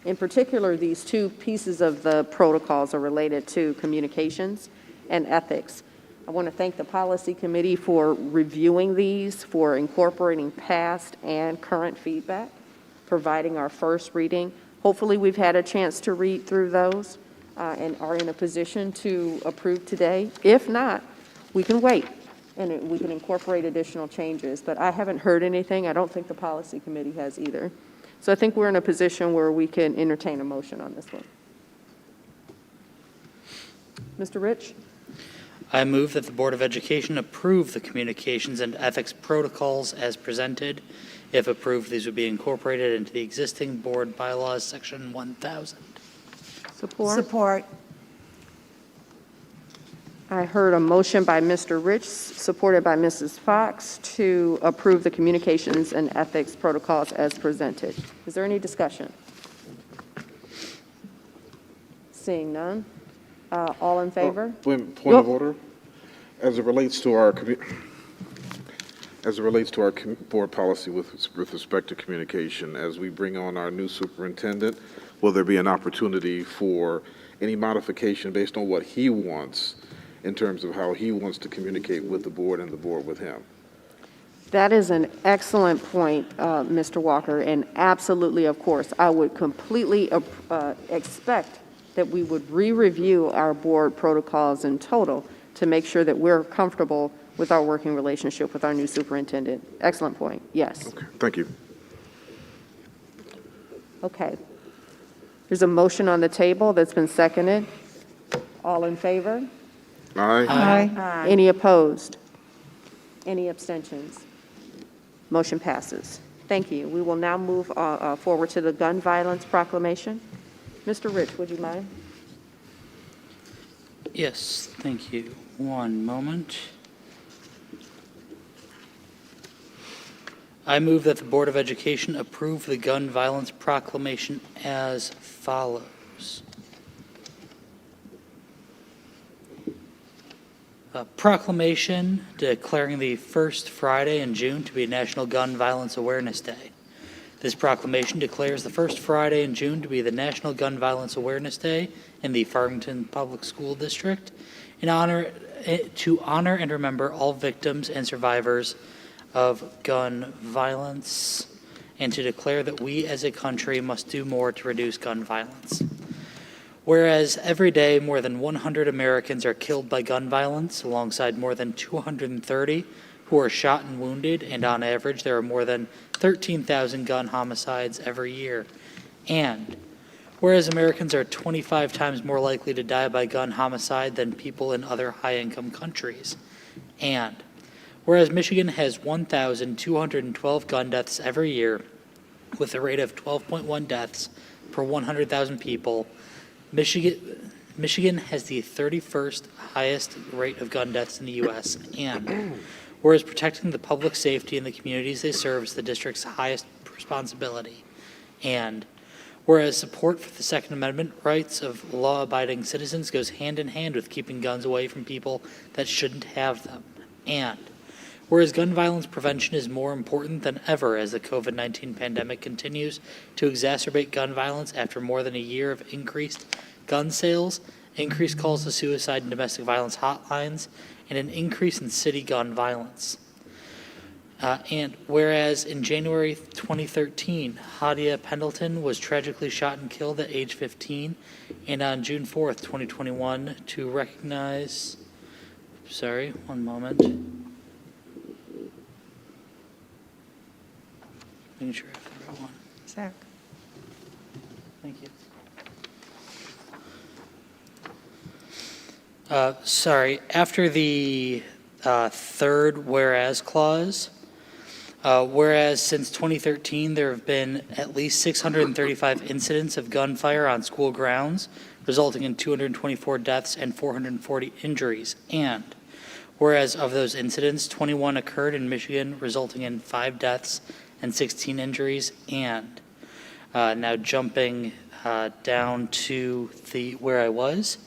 S1: In particular, these two pieces of the protocols are related to communications and ethics. I want to thank the policy committee for reviewing these, for incorporating past and current feedback, providing our first reading. Hopefully, we've had a chance to read through those and are in a position to approve today. If not, we can wait and we can incorporate additional changes. But I haven't heard anything. I don't think the policy committee has either. So I think we're in a position where we can entertain a motion on this one. Mr. Rich?
S3: I move that the Board of Education approve the communications and ethics protocols as presented. If approved, these would be incorporated into the existing board bylaws, section 1000.
S1: Support?
S4: Support.
S1: I heard a motion by Mr. Rich, supported by Mrs. Fox, to approve the communications and ethics protocols as presented. Is there any discussion? Seeing none. All in favor?
S2: Point of order. As it relates to our board policy with respect to communication, as we bring on our new superintendent, will there be an opportunity for any modification based on what he wants in terms of how he wants to communicate with the board and the board with him?
S1: That is an excellent point, Mr. Walker, and absolutely, of course, I would completely expect that we would re-review our board protocols in total to make sure that we're comfortable with our working relationship with our new superintendent. Excellent point, yes.
S2: Okay, thank you.
S1: Okay. There's a motion on the table that's been seconded. All in favor?
S2: Aye.
S1: Any opposed? Any abstentions? Motion passes. Thank you. We will now move forward to the gun violence proclamation. Mr. Rich, would you mind?
S3: Yes, thank you. One moment. I move that the Board of Education approve the gun violence proclamation as follows. A proclamation declaring the first Friday in June to be National Gun Violence Awareness Day. This proclamation declares the first Friday in June to be the National Gun Violence Awareness Day in the Farmington Public School District to honor and remember all victims and survivors of gun violence and to declare that we as a country must do more to reduce gun violence. Whereas every day more than 100 Americans are killed by gun violence, alongside more than 230 who are shot and wounded, and on average there are more than 13,000 gun homicides every year. And whereas Americans are 25 times more likely to die by gun homicide than people in other high-income countries. And whereas Michigan has 1,212 gun deaths every year, with a rate of 12.1 deaths per 100,000 people, Michigan has the 31st highest rate of gun deaths in the U.S., and whereas protecting the public safety in the communities they serve is the district's highest responsibility, and whereas support for the Second Amendment rights of law-abiding citizens goes hand in hand with keeping guns away from people that shouldn't have them, and whereas gun violence prevention is more important than ever as the COVID-19 pandemic continues to exacerbate gun violence after more than a year of increased gun sales, increased calls to suicide and domestic violence hotlines, and an increase in city gun violence. And whereas in January 2013, Hadia Pendleton was tragically shot and killed at age 15, and on June 4th, 2021, to recognize, sorry, one moment. Making sure I have the right one.
S9: Zach?
S3: Thank you. Sorry, after the third whereas clause, whereas since 2013 there have been at least 635 incidents of gunfire on school grounds, resulting in 224 deaths and 440 injuries, and whereas of those incidents, 21 occurred in Michigan, resulting in 5 deaths and 16 injuries, and now jumping down to where I was.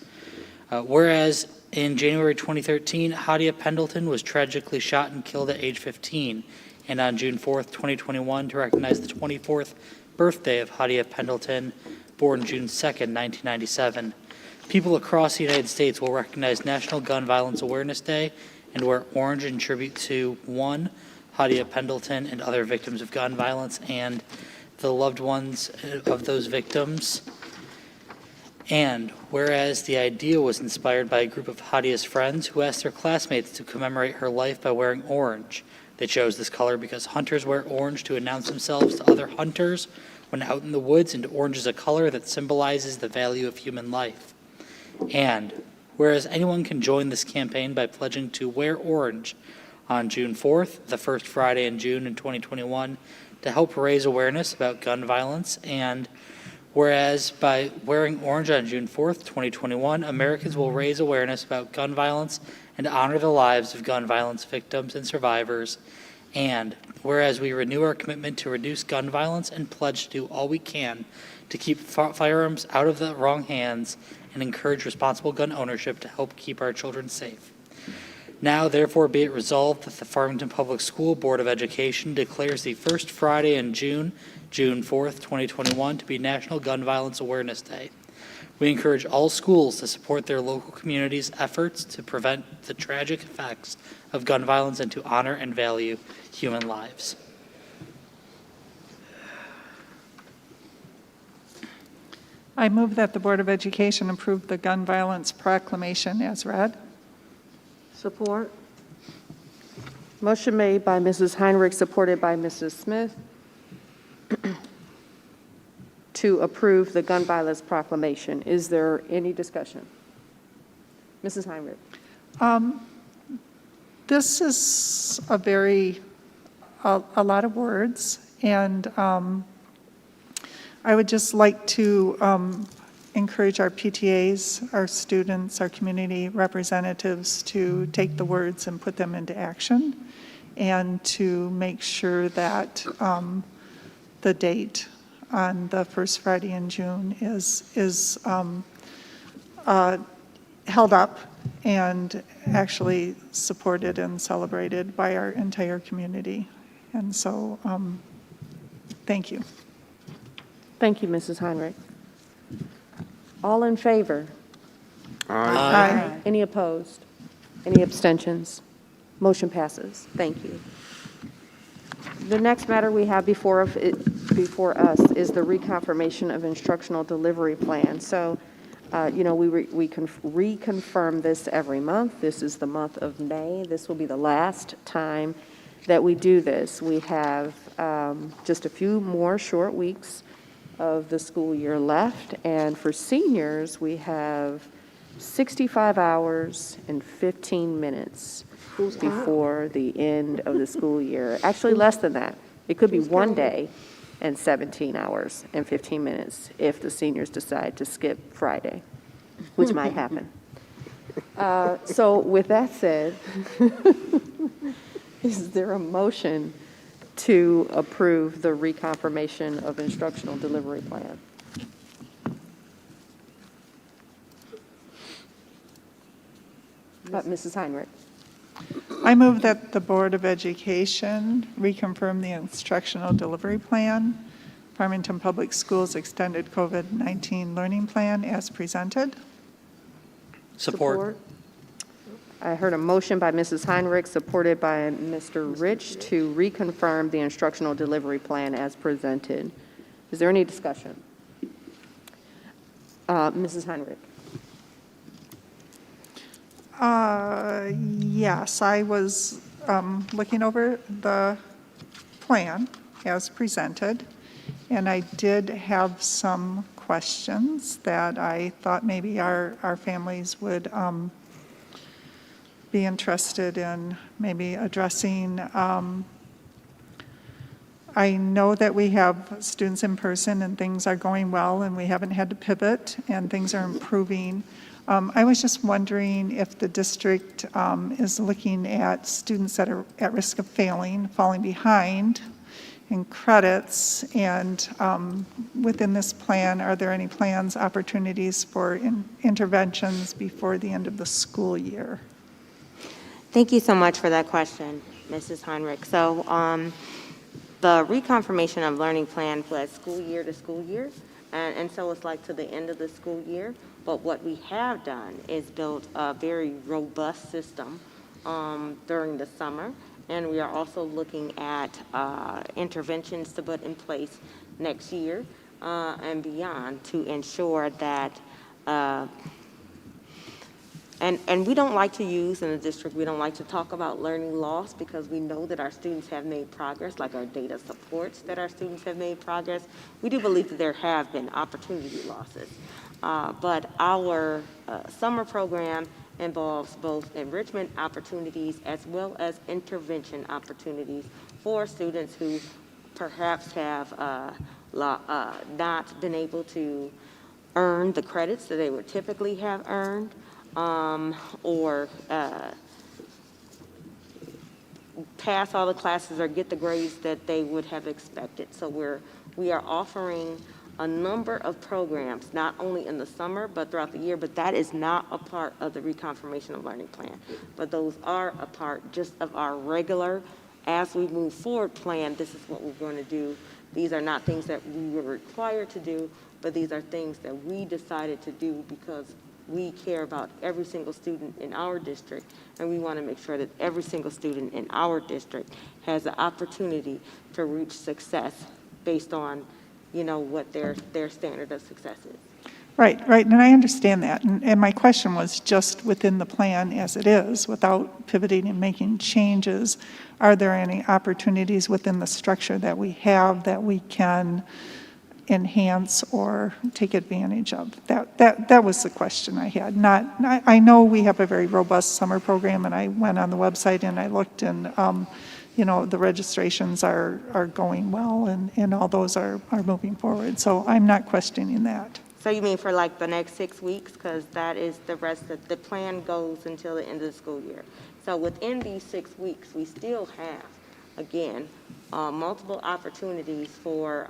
S3: Whereas in January 2013, Hadia Pendleton was tragically shot and killed at age 15, and on June 4th, 2021, to recognize the 24th birthday of Hadia Pendleton, born June 2nd, 1997, people across the United States will recognize National Gun Violence Awareness Day and wear orange in tribute to 1, Hadia Pendleton and other victims of gun violence and the loved ones of those victims. And whereas the idea was inspired by a group of Hadia's friends who asked their classmates to commemorate her life by wearing orange. They chose this color because hunters wear orange to announce themselves to other hunters when out in the woods, and orange is a color that symbolizes the value of human life. And whereas anyone can join this campaign by pledging to wear orange on June 4th, the first Friday in June in 2021, to help raise awareness about gun violence, and whereas by wearing orange on June 4th, 2021, Americans will raise awareness about gun violence and honor the lives of gun violence victims and survivors. And whereas we renew our commitment to reduce gun violence and pledge to do all we can to keep firearms out of the wrong hands and encourage responsible gun ownership to help keep our children safe. Now, therefore, be it resolved that the Farmington Public School Board of Education declares the first Friday in June 4th, 2021, to be National Gun Violence Awareness Day. We encourage all schools to support their local communities' efforts to prevent the tragic effects of gun violence and to honor and value human lives.
S9: I move that the Board of Education approve the gun violence proclamation as read.
S11: Support?
S1: Motion made by Mrs. Heinrich, supported by Mrs. Smith, to approve the gun violence proclamation. Is there any discussion? Mrs. Heinrich.
S9: This is a lot of words, and I would just like to encourage our PTAs, our students, our community representatives to take the words and put them into action, and to make sure that the date on the first Friday in June is held up and actually supported and celebrated by our entire community. And so, thank you.
S1: Thank you, Mrs. Heinrich. All in favor?
S9: Aye.
S1: Any opposed? Any abstentions? Motion passes. Thank you. The next matter we have before us is the reconfirmation of instructional delivery plan. So, we can reconfirm this every month. This is the month of May. This will be the last time that we do this. We have just a few more short weeks of the school year left, and for seniors, we have 65 hours and 15 minutes before the end of the school year. Actually, less than that. It could be 1 day and 17 hours and 15 minutes if the seniors decide to skip Friday, which might happen. So with that said, is there a motion to approve the reconfirmation of instructional delivery plan? Mrs. Heinrich.
S9: I move that the Board of Education reconfirm the instructional delivery plan, Farmington Public Schools Extended COVID-19 Learning Plan as presented.
S3: Support.
S1: I heard a motion by Mrs. Heinrich, supported by Mr. Rich, to reconfirm the instructional delivery plan as presented. Is there any discussion? Mrs. Heinrich.
S9: Yes, I was looking over the plan as presented, and I did have some questions that I thought maybe our families would be interested in maybe addressing. I know that we have students in person and things are going well and we haven't had to pivot and things are improving. I was just wondering if the district is looking at students that are at risk of failing, falling behind in credits, and within this plan, are there any plans, opportunities for interventions before the end of the school year?
S7: Thank you so much for that question, Mrs. Heinrich. So the reconfirmation of learning plan was school year to school year, and so it's like to the end of the school year. But what we have done is built a very robust system during the summer, and we are also looking at interventions to put in place next year and beyond to ensure that And we don't like to use, in the district, we don't like to talk about learning loss because we know that our students have made progress, like our data supports that our students have made progress. We do believe that there have been opportunity losses. But our summer program involves both enrichment opportunities as well as intervention opportunities for students who perhaps have not been able to earn the credits that they would typically have earned, or pass all the classes or get the grades that they would have expected. So we are offering a number of programs, not only in the summer, but throughout the year, but that is not a part of the reconfirmation of learning plan. But those are a part just of our regular, as we move forward plan, this is what we're going to do. These are not things that we were required to do, but these are things that we decided to do because we care about every single student in our district, and we want to make sure that every single student in our district has the opportunity to reach success based on, you know, what their standard of success is.
S9: Right, and I understand that. And my question was just within the plan as it is, without pivoting and making changes, are there any opportunities within the structure that we have that we can enhance or take advantage of? That was the question I had. I know we have a very robust summer program, and I went on the website and I looked, and you know, the registrations are going well, and all those are moving forward. So I'm not questioning that.
S7: So you mean for like the next 6 weeks? Because that is the rest of the plan goes until the end of the school year. So within these 6 weeks, we still have, again, multiple opportunities for,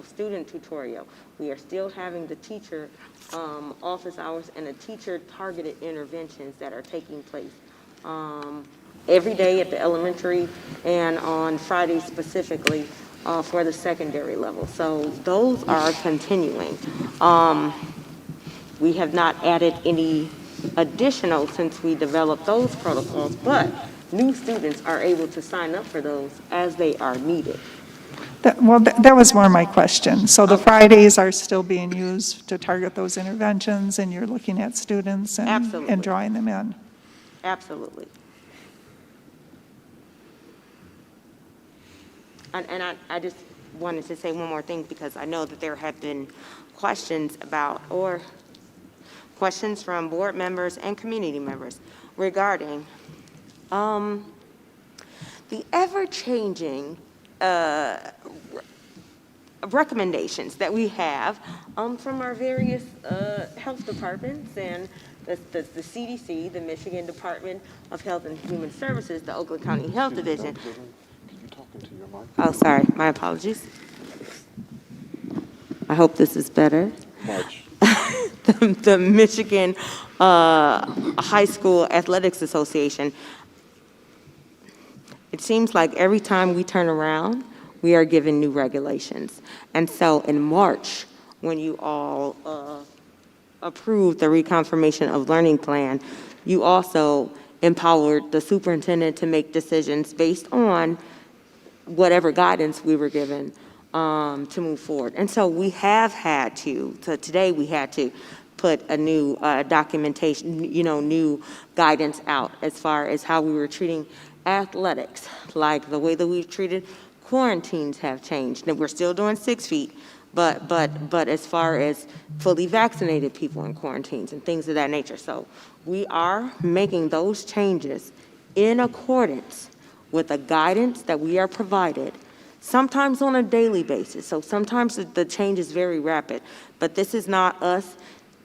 S7: student tutorial. We are still having the teacher office hours and the teacher targeted interventions that are taking place every day at the elementary and on Fridays specifically for the secondary level. So those are continuing. We have not added any additional since we developed those protocols, but new students are able to sign up for those as they are needed.
S9: That was more my question. So the Fridays are still being used to target those interventions, and you're looking at students
S7: Absolutely.
S9: and drawing them in?
S7: Absolutely. And I just wanted to say one more thing, because I know that there have been questions about, or questions from board members and community members regarding the ever-changing recommendations that we have from our various health departments and the CDC, the Michigan Department of Health and Human Services, the Oakland County Health Division. Oh, sorry, my apologies. I hope this is better.
S2: Much.
S7: The Michigan High School Athletics Association. It seems like every time we turn around, we are given new regulations. And so in March, when you all approved the reconfirmation of learning plan, you also empowered the superintendent to make decisions based on whatever guidance we were given to move forward. And so we have had to, so today we had to put a new documentation, new guidance out as far as how we were treating athletics, like the way that we've treated quarantines have changed. And we're still doing 6 feet, but as far as fully vaccinated people in quarantines and things of that nature. So we are making those changes in accordance with the guidance that we are provided, sometimes on a daily basis. So sometimes the change is very rapid, but this is not us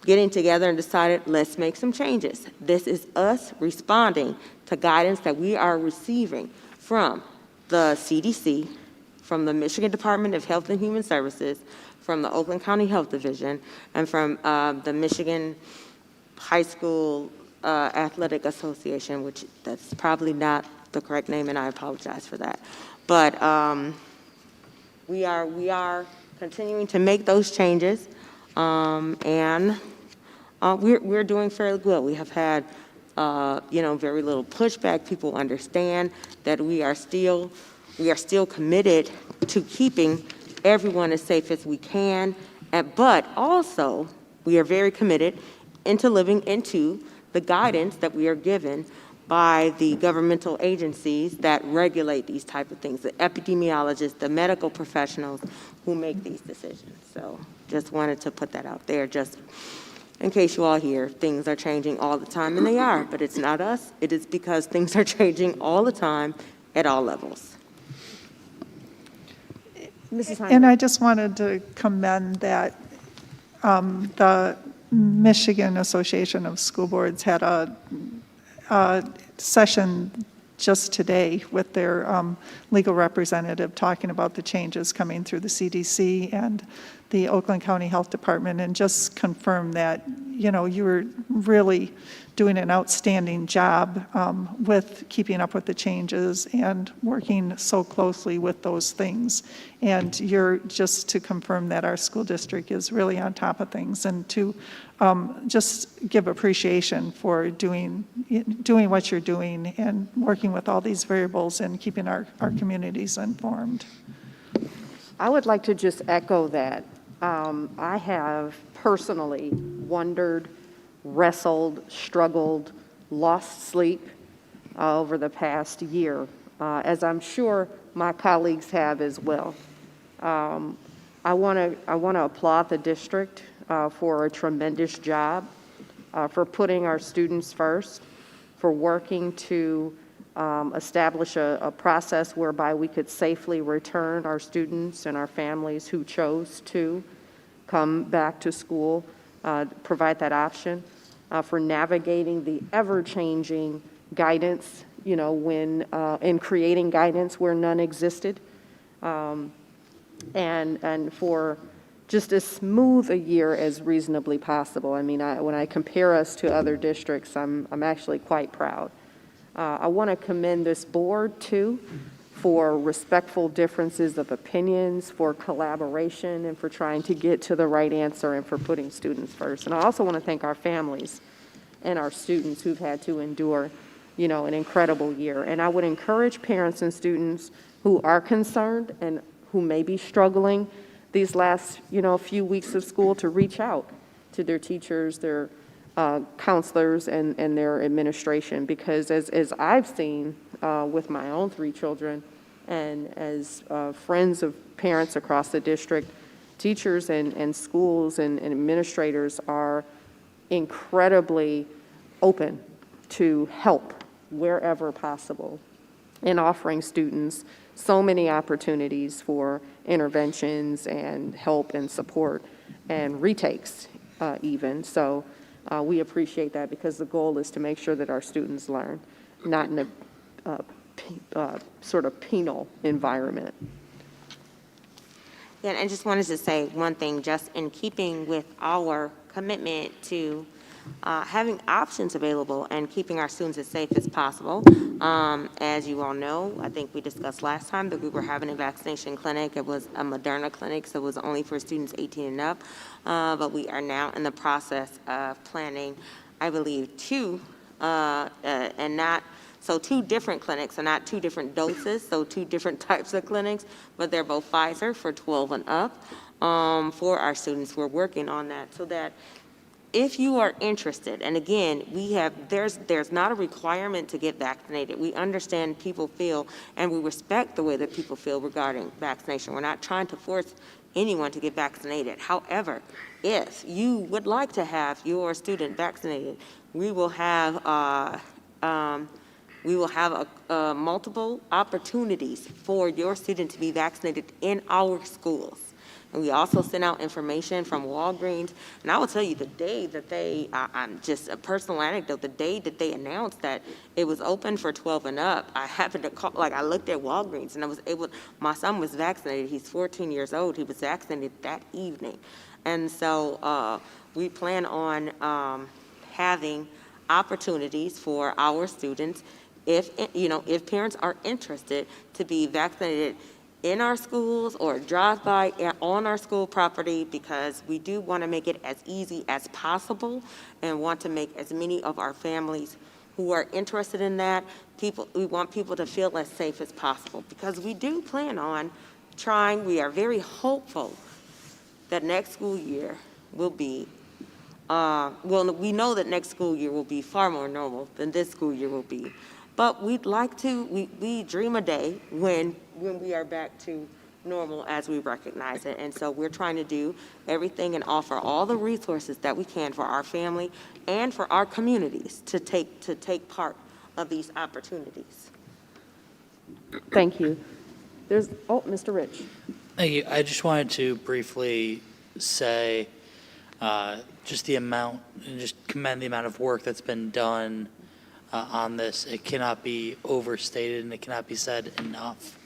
S7: getting together and decided, let's make some changes. This is us responding to guidance that we are receiving from the CDC, from the Michigan Department of Health and Human Services, from the Oakland County Health Division, and from the Michigan High School Athletic Association, which that's probably not the correct name, and I apologize for that. But we are continuing to make those changes, and we're doing fairly well. We have had very little pushback. People understand that we are still committed to keeping everyone as safe as we can, but also we are very committed into living into the guidance that we are given by the governmental agencies that regulate these type of things, the epidemiologists, the medical professionals who make these decisions. So just wanted to put that out there, just in case you all hear things are changing all the time, and they are, but it's not us. It is because things are changing all the time at all levels.
S1: Mrs. Heinrich.
S9: And I just wanted to commend that the Michigan Association of School Boards had a session just today with their legal representative talking about the changes coming through the CDC and the Oakland County Health Department, and just confirm that, you were really doing an outstanding job with keeping up with the changes and working so closely with those things. And you're just to confirm that our school district is really on top of things, and to just give appreciation for doing what you're doing and working with all these variables and keeping our communities informed.
S1: I would like to just echo that. I have personally wondered, wrestled, struggled, lost sleep over the past year, as I'm sure my colleagues have as well. I want to applaud the district for a tremendous job, for putting our students first, for working to establish a process whereby we could safely return our students and our families who chose to come back to school, provide that option, for navigating the ever-changing guidance, when in creating guidance where none existed, and for just as smooth a year as reasonably possible. I mean, when I compare us to other districts, I'm actually quite proud. I want to commend this board, too, for respectful differences of opinions, for collaboration, and for trying to get to the right answer, and for putting students first. And I also want to thank our families and our students who've had to endure an incredible year. And I would encourage parents and students who are concerned and who may be struggling these last, few weeks of school to reach out to their teachers, their counselors, and their administration. Because as I've seen with my own 3 children, and as friends of parents across the district, teachers and schools and administrators are incredibly open to help wherever possible in offering students so many opportunities for interventions and help and support and retakes even. So we appreciate that, because the goal is to make sure that our students learn, not in a sort of penal environment.
S7: Yeah, and I just wanted to say one thing, just in keeping with our commitment to having options available and keeping our students as safe as possible. As you all know, I think we discussed last time that we were having a vaccination clinic. It was a Moderna clinic, so it was only for students 18 and up. But we are now in the process of planning, I believe, 2 different clinics, and not 2 different doses, so 2 different types of clinics, but they're both Pfizer for 12 and up for our students. We're working on that so that if you are interested, and again, there's not a requirement to get vaccinated. We understand people feel, and we respect the way that people feel regarding vaccination. We're not trying to force anyone to get vaccinated. However, if you would like to have your student vaccinated, we will have multiple opportunities for your student to be vaccinated in our schools. And we also sent out information from Walgreens. And I will tell you, the day that I'm just a personal anecdote, the day that they announced that it was open for 12 and up, I happened to call, I looked at Walgreens, and my son was vaccinated. He's 14 years old. He was vaccinated that evening. And so we plan on having opportunities for our students, if parents are interested, to be vaccinated in our schools or drive-by on our school property, because we do want to make it as easy as possible and want to make as many of our families who are interested in that, we want people to feel as safe as possible, because we do plan on we are very hopeful that next school year will be, we know that next school year will be far more normal than this school year will be. But we'd like to, we dream a day when we are back to normal as we recognize it. And so we're trying to do everything and offer all the resources that we can for our family and for our communities to take part of these opportunities.
S1: Thank you. Mr. Rich.
S3: Thank you. I just wanted to briefly say just commend the amount of work that's been done on this. It cannot be overstated, and it cannot be said enough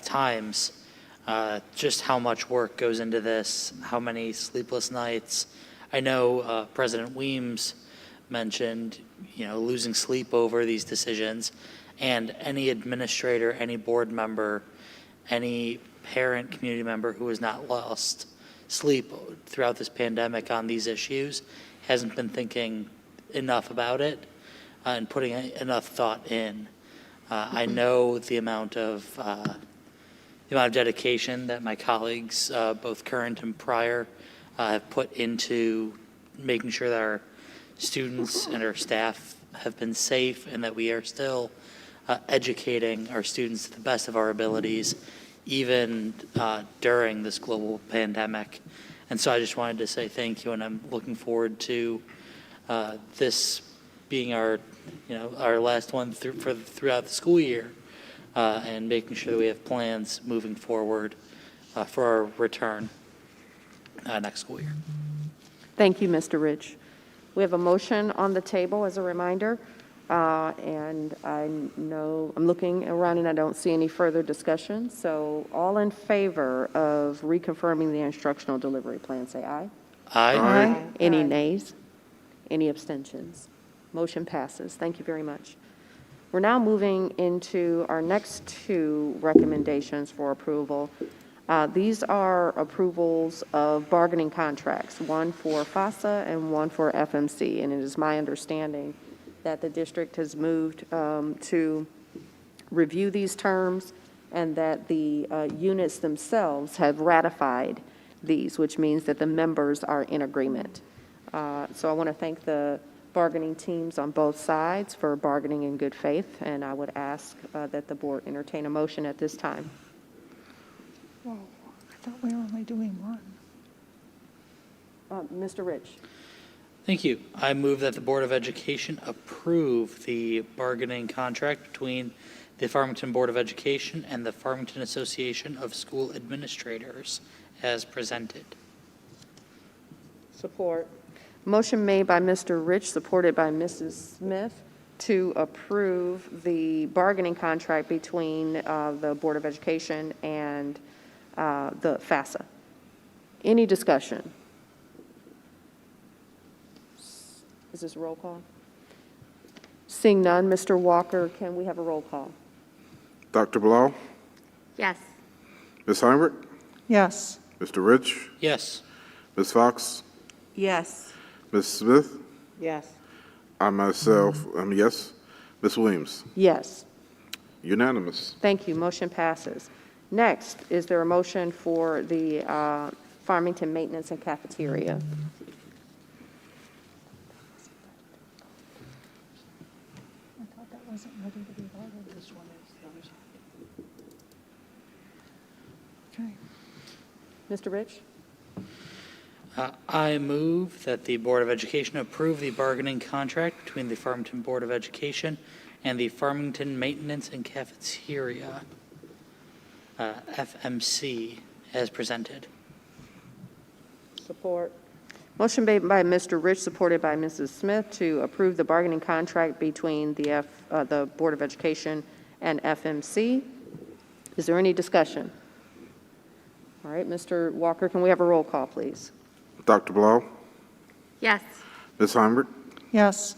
S3: times just how much work goes into this, how many sleepless nights. I know President Weems mentioned, losing sleep over these decisions, and any administrator, any board member, any parent, community member who has not lost sleep throughout this pandemic on these issues hasn't been thinking enough about it and putting enough thought in. I know the amount of dedication that my colleagues, both current and prior, have put into making sure that our students and our staff have been safe, and that we are still educating our students to the best of our abilities, even during this global pandemic. And so I just wanted to say thank you, and I'm looking forward to this being our last one throughout the school year, and making sure that we have plans moving forward for our return next school year.
S1: Thank you, Mr. Rich. We have a motion on the table as a reminder, and I'm looking around and I don't see any further discussion. So all in favor of reconfirming the instructional delivery plan, say aye.
S3: Aye.
S1: Any nays? Any abstentions? Motion passes. Thank you very much. We're now moving into our next 2 recommendations for approval. These are approvals of bargaining contracts, one for FASA and one for FMC. And it is my understanding that the district has moved to review these terms, and that the units themselves have ratified these, which means that the members are in agreement. So I want to thank the bargaining teams on both sides for bargaining in good faith, and I would ask that the board entertain a motion at this time.
S9: Whoa, I thought we were only doing one.
S1: Mr. Rich.
S3: Thank you. I move that the Board of Education approve the bargaining contract between the Farmington Board of Education and the Farmington Association of School Administrators as presented.
S11: Support.
S1: Motion made by Mr. Rich, supported by Mrs. Smith, to approve the bargaining contract between the Board of Education and the FASA. Any discussion? Is this a roll call? Seeing none, Mr. Walker, can we have a roll call?
S2: Dr. Blau,
S6: Yes.
S2: Ms. Heinrich,
S9: Yes.
S2: Mr. Rich,
S3: Yes.
S2: Ms. Fox,
S4: Yes.
S2: Ms. Smith,
S11: Yes.
S2: I myself am yes. Ms. Williams,
S1: Yes.
S2: unanimous.
S1: Thank you. Motion passes. Next, is there a motion for the Farmington Maintenance and Cafeteria?
S9: I thought that wasn't ready to be voted. This one is. Okay.
S1: Mr. Rich?
S3: I move that the Board of Education approve the bargaining contract between the Farmington Board of Education and the Farmington Maintenance and Cafeteria, FMC, as presented.
S11: Support.
S1: Motion made by Mr. Rich, supported by Mrs. Smith, to approve the bargaining contract between the Board of Education and FMC. Is there any discussion? All right, Mr. Walker, can we have a roll call, please?
S2: Dr. Blau,
S6: Yes.
S2: Ms. Heinrich,
S9: Yes.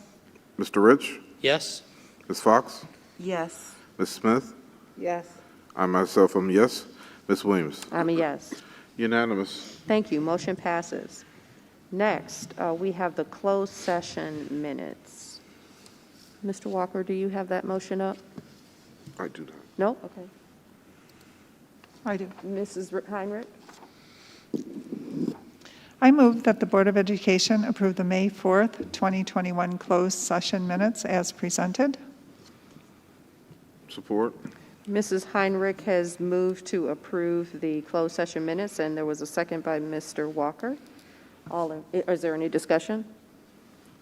S2: Mr. Rich,
S3: Yes?
S2: Ms. Fox,
S4: Yes.
S2: Ms. Smith,
S11: Yes.
S2: I myself am yes. Ms. Williams,
S1: I'm a yes.
S2: unanimous.
S1: Thank you. Motion passes. Next, we have the closed session minutes. Mr. Walker, do you have that motion up?
S2: I do not.
S1: No? Okay.
S9: I do.
S1: Mrs. Heinrich?
S9: I move that the Board of Education approve the May 4th, 2021 closed session minutes as presented.
S2: Support.
S1: Mrs. Heinrich has moved to approve the closed session minutes, and there was a second by Mr. Walker. Is there any discussion?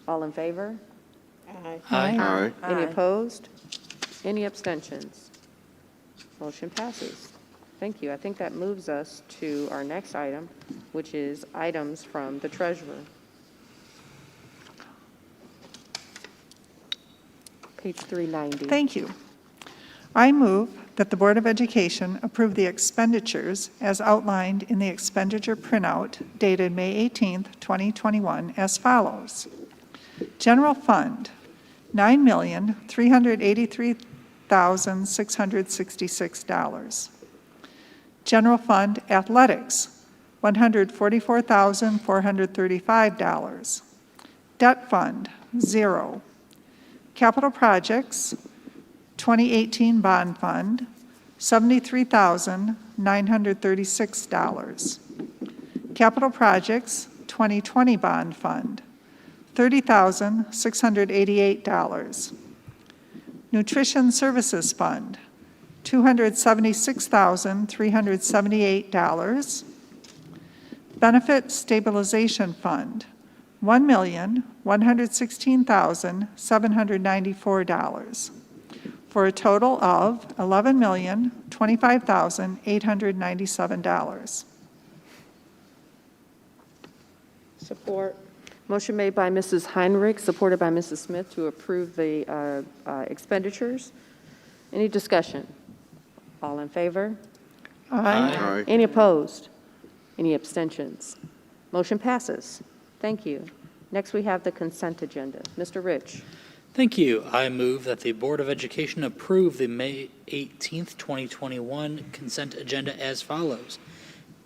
S1: All in favor?
S11: Aye.
S2: Aye.
S1: Any
S4: Aye.
S1: opposed? Any abstentions? Motion passes. Thank you. I think that moves us to our next item, which is items from the treasurer. Page 390.
S9: Thank you. I move that the Board of Education approve the expenditures as outlined in the expenditure printout dated May 18th, 2021 as follows. General Fund, $9,383,666. General Fund Athletics, $144,435. Debt Fund, 0. Capital Projects, 2018 Bond Fund, $73,936. Capital Projects, 2020 Bond Fund, $30,688. Nutrition Services Fund, $276,378. Benefit Stabilization Fund, $1,116,794, for a total of $11,025,897.
S11: Support.
S1: Motion made by Mrs. Heinrich, supported by Mrs. Smith, to approve the expenditures. Any discussion? All in favor?
S2: Aye.
S1: Any opposed? Any abstentions? Motion passes. Thank you. Next, we have the consent agenda. Mr. Rich.
S3: Thank you. I move that the Board of Education approve the May 18th, 2021 consent agenda as follows.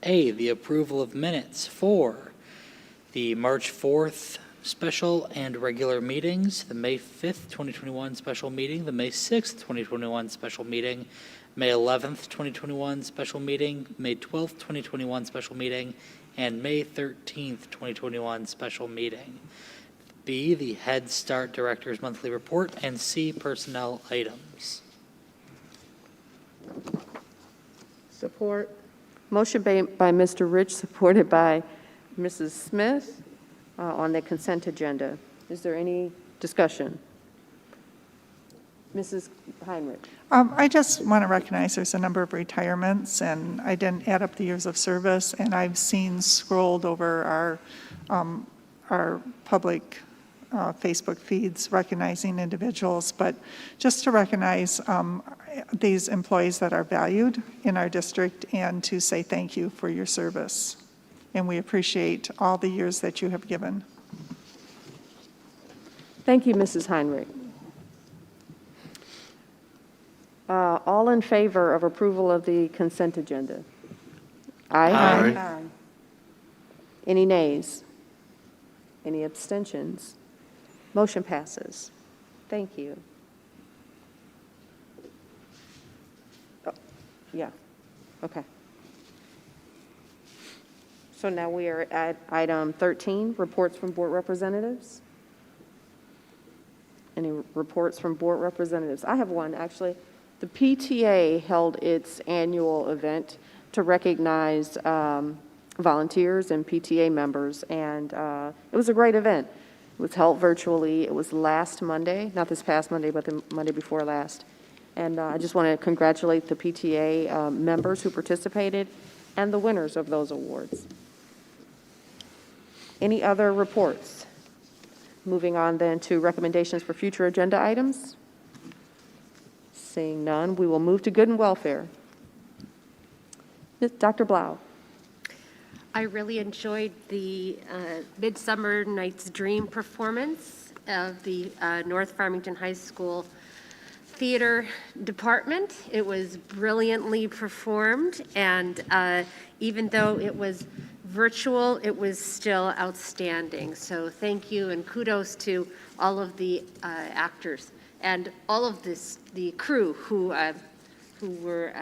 S3: A, the approval of minutes for the March 4th, special and regular meetings, the May 5th, 2021 special meeting, the May 6th, 2021 special meeting, May 11th, 2021 special meeting, May 12th, 2021 special meeting, and May 13th, 2021 special meeting. B, the Head Start Director's Monthly Report, and C, personnel items.
S11: Support.
S1: Motion by Mr. Rich, supported by Mrs. Smith on the consent agenda. Is there any discussion? Mrs. Heinrich.
S9: I just want to recognize there's a number of retirements, and I didn't add up the years of service, and I've seen scrolled over our public Facebook feeds recognizing individuals, but just to recognize these employees that are valued in our district and to say thank you for your service. And we appreciate all the years that you have given.
S1: Thank you, Mrs. Heinrich. All in favor of approval of the consent agenda? Aye.
S2: Aye.
S1: Any nays? Any abstentions? Motion passes. Thank you. Oh, yeah, okay. So now we are at item 13, reports from board representatives. Any reports from board representatives? I have one, actually. The PTA held its annual event to recognize volunteers and PTA members, and it was a great event. It was held virtually. It was last Monday, not this past Monday, but the Monday before last. And I just want to congratulate the PTA members who participated and the winners of those awards. Any other reports? Moving on then to recommendations for future agenda items. Seeing none, we will move to good and welfare. Dr. Blau.
S6: I really enjoyed the Midsummer Night's Dream performance of the North Farmington High School Theater Department. It was brilliantly performed, and even though it was virtual, it was still outstanding. So thank you, and kudos to all of the actors and all of the crew who were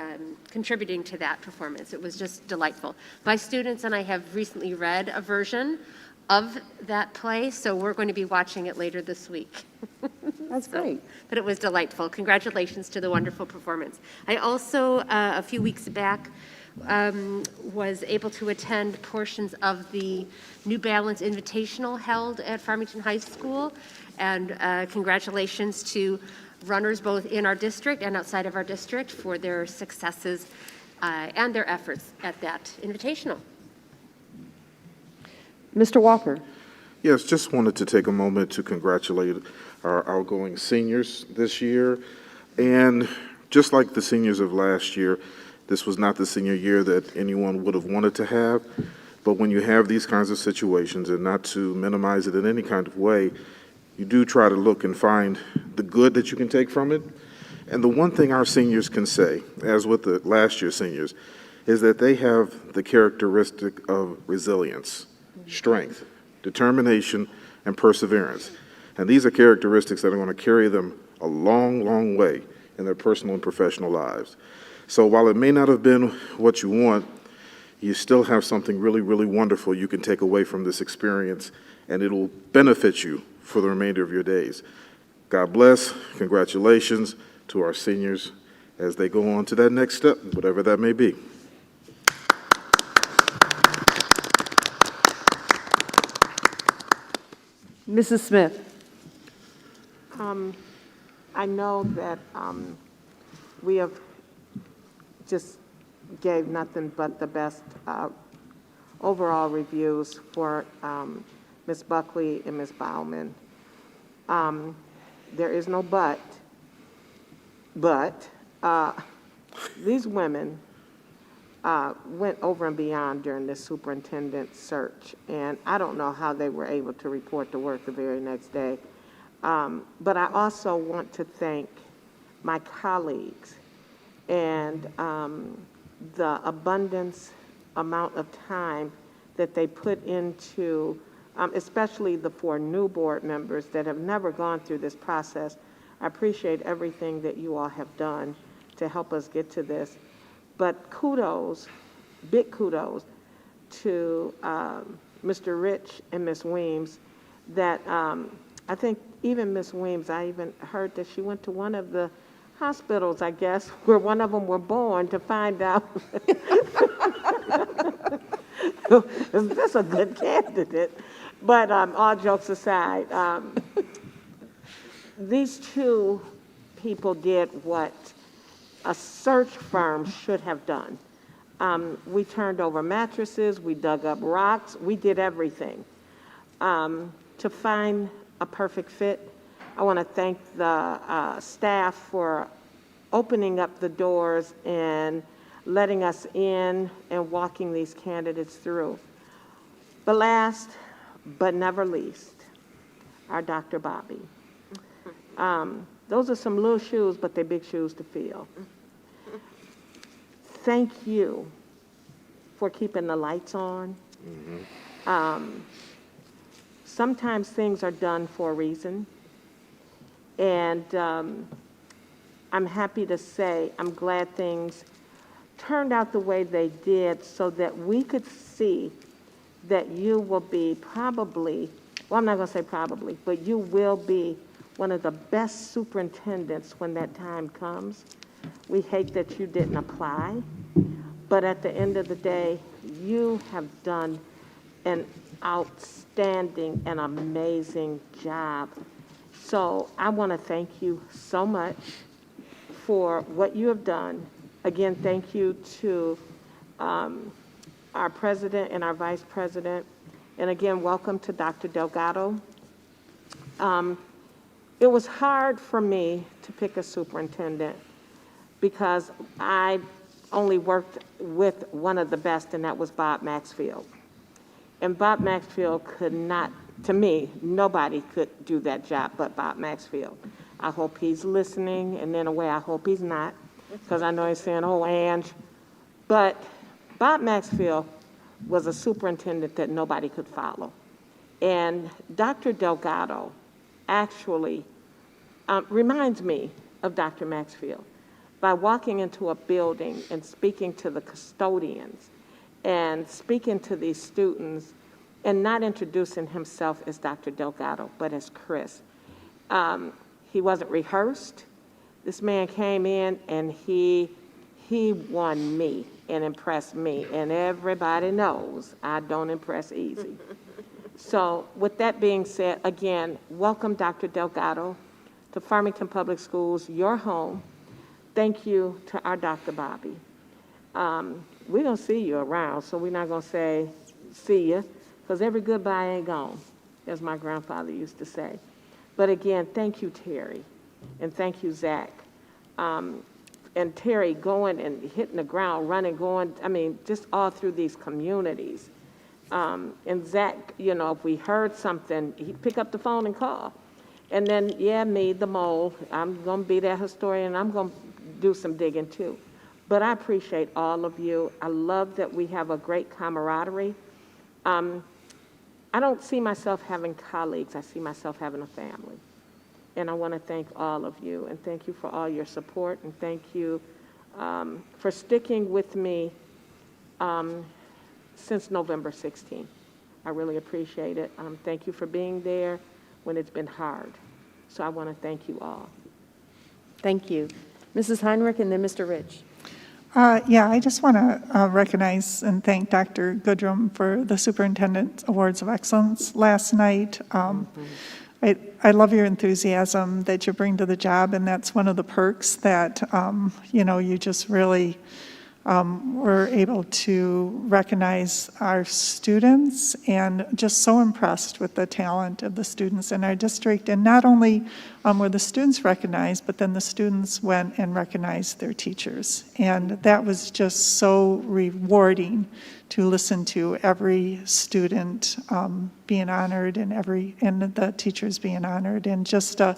S6: contributing to that performance. It was just delightful. My students and I have recently read a version of that play, so we're going to be watching it later this week.
S1: That's great.
S6: But it was delightful. Congratulations to the wonderful performance. I also, a few weeks back, was able to attend portions of the New Balance Invitational held at Farmington High School, and congratulations to runners both in our district and outside of our district for their successes and their efforts at that invitational.
S1: Mr. Walker.
S2: Yes, just wanted to take a moment to congratulate our outgoing seniors this year. And just like the seniors of last year, this was not the senior year that anyone would have wanted to have. But when you have these kinds of situations, and not to minimize it in any kind of way, you do try to look and find the good that you can take from it. And the one thing our seniors can say, as with the last year's seniors, is that they have the characteristic of resilience, strength, determination, and perseverance. And these are characteristics that are going to carry them a long, long way in their personal and professional lives. So while it may not have been what you want, you still have something really, really wonderful you can take away from this experience, and it'll benefit you for the remainder of your days. God bless. Congratulations to our seniors as they go on to that next step, whatever that may be.
S1: Mrs. Smith.
S11: I know that we have just gave nothing but the best overall reviews for Ms. Buckley and Ms. Bauman. There is no but these women went over and beyond during this superintendent search, and I don't know how they were able to report to work the very next day. But I also want to thank my colleagues and the abundance amount of time that they put into especially the 4 new board members that have never gone through this process. I appreciate everything that you all have done to help us get to this. But kudos, big kudos, to Mr. Rich and Ms. Weems that I think even Ms. Weems, I even heard that she went to one of the hospitals, I guess, where one of them were born to find out is this a good candidate? But all jokes aside, these 2 people did what a search firm should have done. We turned over mattresses, we dug up rocks, we did everything to find a perfect fit. I want to thank the staff for opening up the doors and letting us in and walking these candidates through. But last but never least, our Dr. Bobby. Those are some little shoes, but they're big shoes to fill. Thank you for keeping the lights on. Sometimes things are done for a reason. And I'm happy to say I'm glad things turned out the way they did so that we could see that you will be probably, well, I'm not going to say probably, but you will be one of the best superintendents when that time comes. We hate that you didn't apply, but at the end of the day, you have done an outstanding and amazing job. So I want to thank you so much for what you have done. Again, thank you to our president and our vice president. And again, welcome to Dr. Delgado. It was hard for me to pick a superintendent because I only worked with one of the best, and that was Bob Maxfield. And Bob Maxfield could not, to me, nobody could do that job but Bob Maxfield. I hope he's listening, and in a way I hope he's not, because I know he's saying, oh, Ange. But Bob Maxfield was a superintendent that nobody could follow. And Dr. Delgado actually reminds me of Dr. Maxfield by walking into a building and speaking to the custodians and speaking to these students and not introducing himself as Dr. Delgado, but as Chris. He wasn't rehearsed. This man came in and he won me and impressed me, and everybody knows I don't impress easy. So with that being said, again, welcome Dr. Delgado to Farmington Public Schools, your home. Thank you to our Dr. Bobby. We're going to see you around, so we're not going to say see you, because every goodbye ain't gone, as my grandfather used to say. But again, thank you, Terry, and thank you, Zach. And Terry going and hitting the ground, running, going, I mean, just all through these communities. And Zach, you know, if we heard something, he'd pick up the phone and call. And then, yeah, me, the mole, I'm going to be that historian. I'm going to do some digging, too. But I appreciate all of you. I love that we have a great camaraderie. I don't see myself having colleagues. I see myself having a family. And I want to thank all of you, and thank you for all your support, and thank you for sticking with me since November 16th. I really appreciate it. Thank you for being there when it's been hard. So I want to thank you all.
S1: Thank you. Mrs. Heinrich and then Mr. Rich.
S9: Yeah, I just want to recognize and thank Dr. Goodrum for the Superintendent Awards of Excellence last night. I love your enthusiasm that you bring to the job, and that's one of the perks that, you know, you just really were able to recognize our students, and just so impressed with the talent of the students in our district. And not only were the students recognized, but then the students went and recognized their teachers. And that was just so rewarding to listen to every student being honored and the teachers being honored, and just a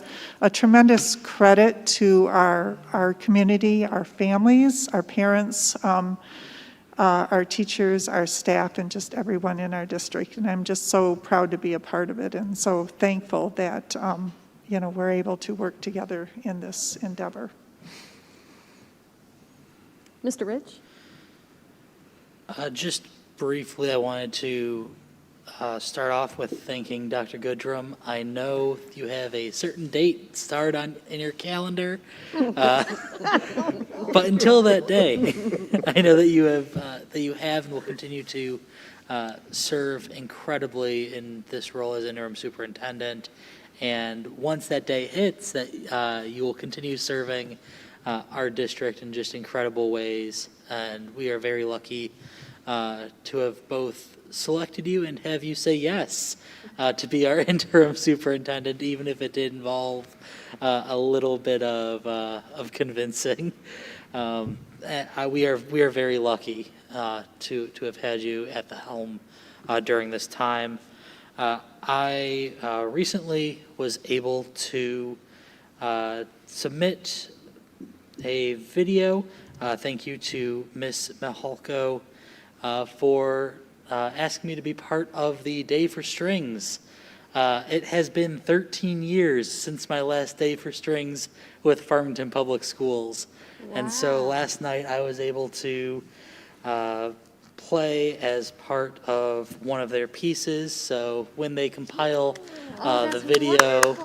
S9: tremendous credit to our community, our families, our parents. our teachers, our staff, and just everyone in our district. And I'm just so proud to be a part of it and so thankful that, we're able to work together in this endeavor.
S1: Mr. Rich?
S3: Just briefly, I wanted to start off with thanking Dr. Goodrum. I know you have a certain date starred in your calendar, but until that day, I know that you have and will continue to serve incredibly in this role as interim superintendent. And once that day hits, that you will continue serving our district in just incredible ways. And we are very lucky to have both selected you and have you say yes to be our interim superintendent, even if it did involve a little bit of convincing. We are very lucky to have had you at the helm during this time. I recently was able to submit a video. Thank you to Ms. Mahalko for asking me to be part of the Day for Strings. It has been 13 years since my last Day for Strings with Farmington Public Schools. Wow. And so last night I was able to play as part of one of their pieces. So when they compile the video,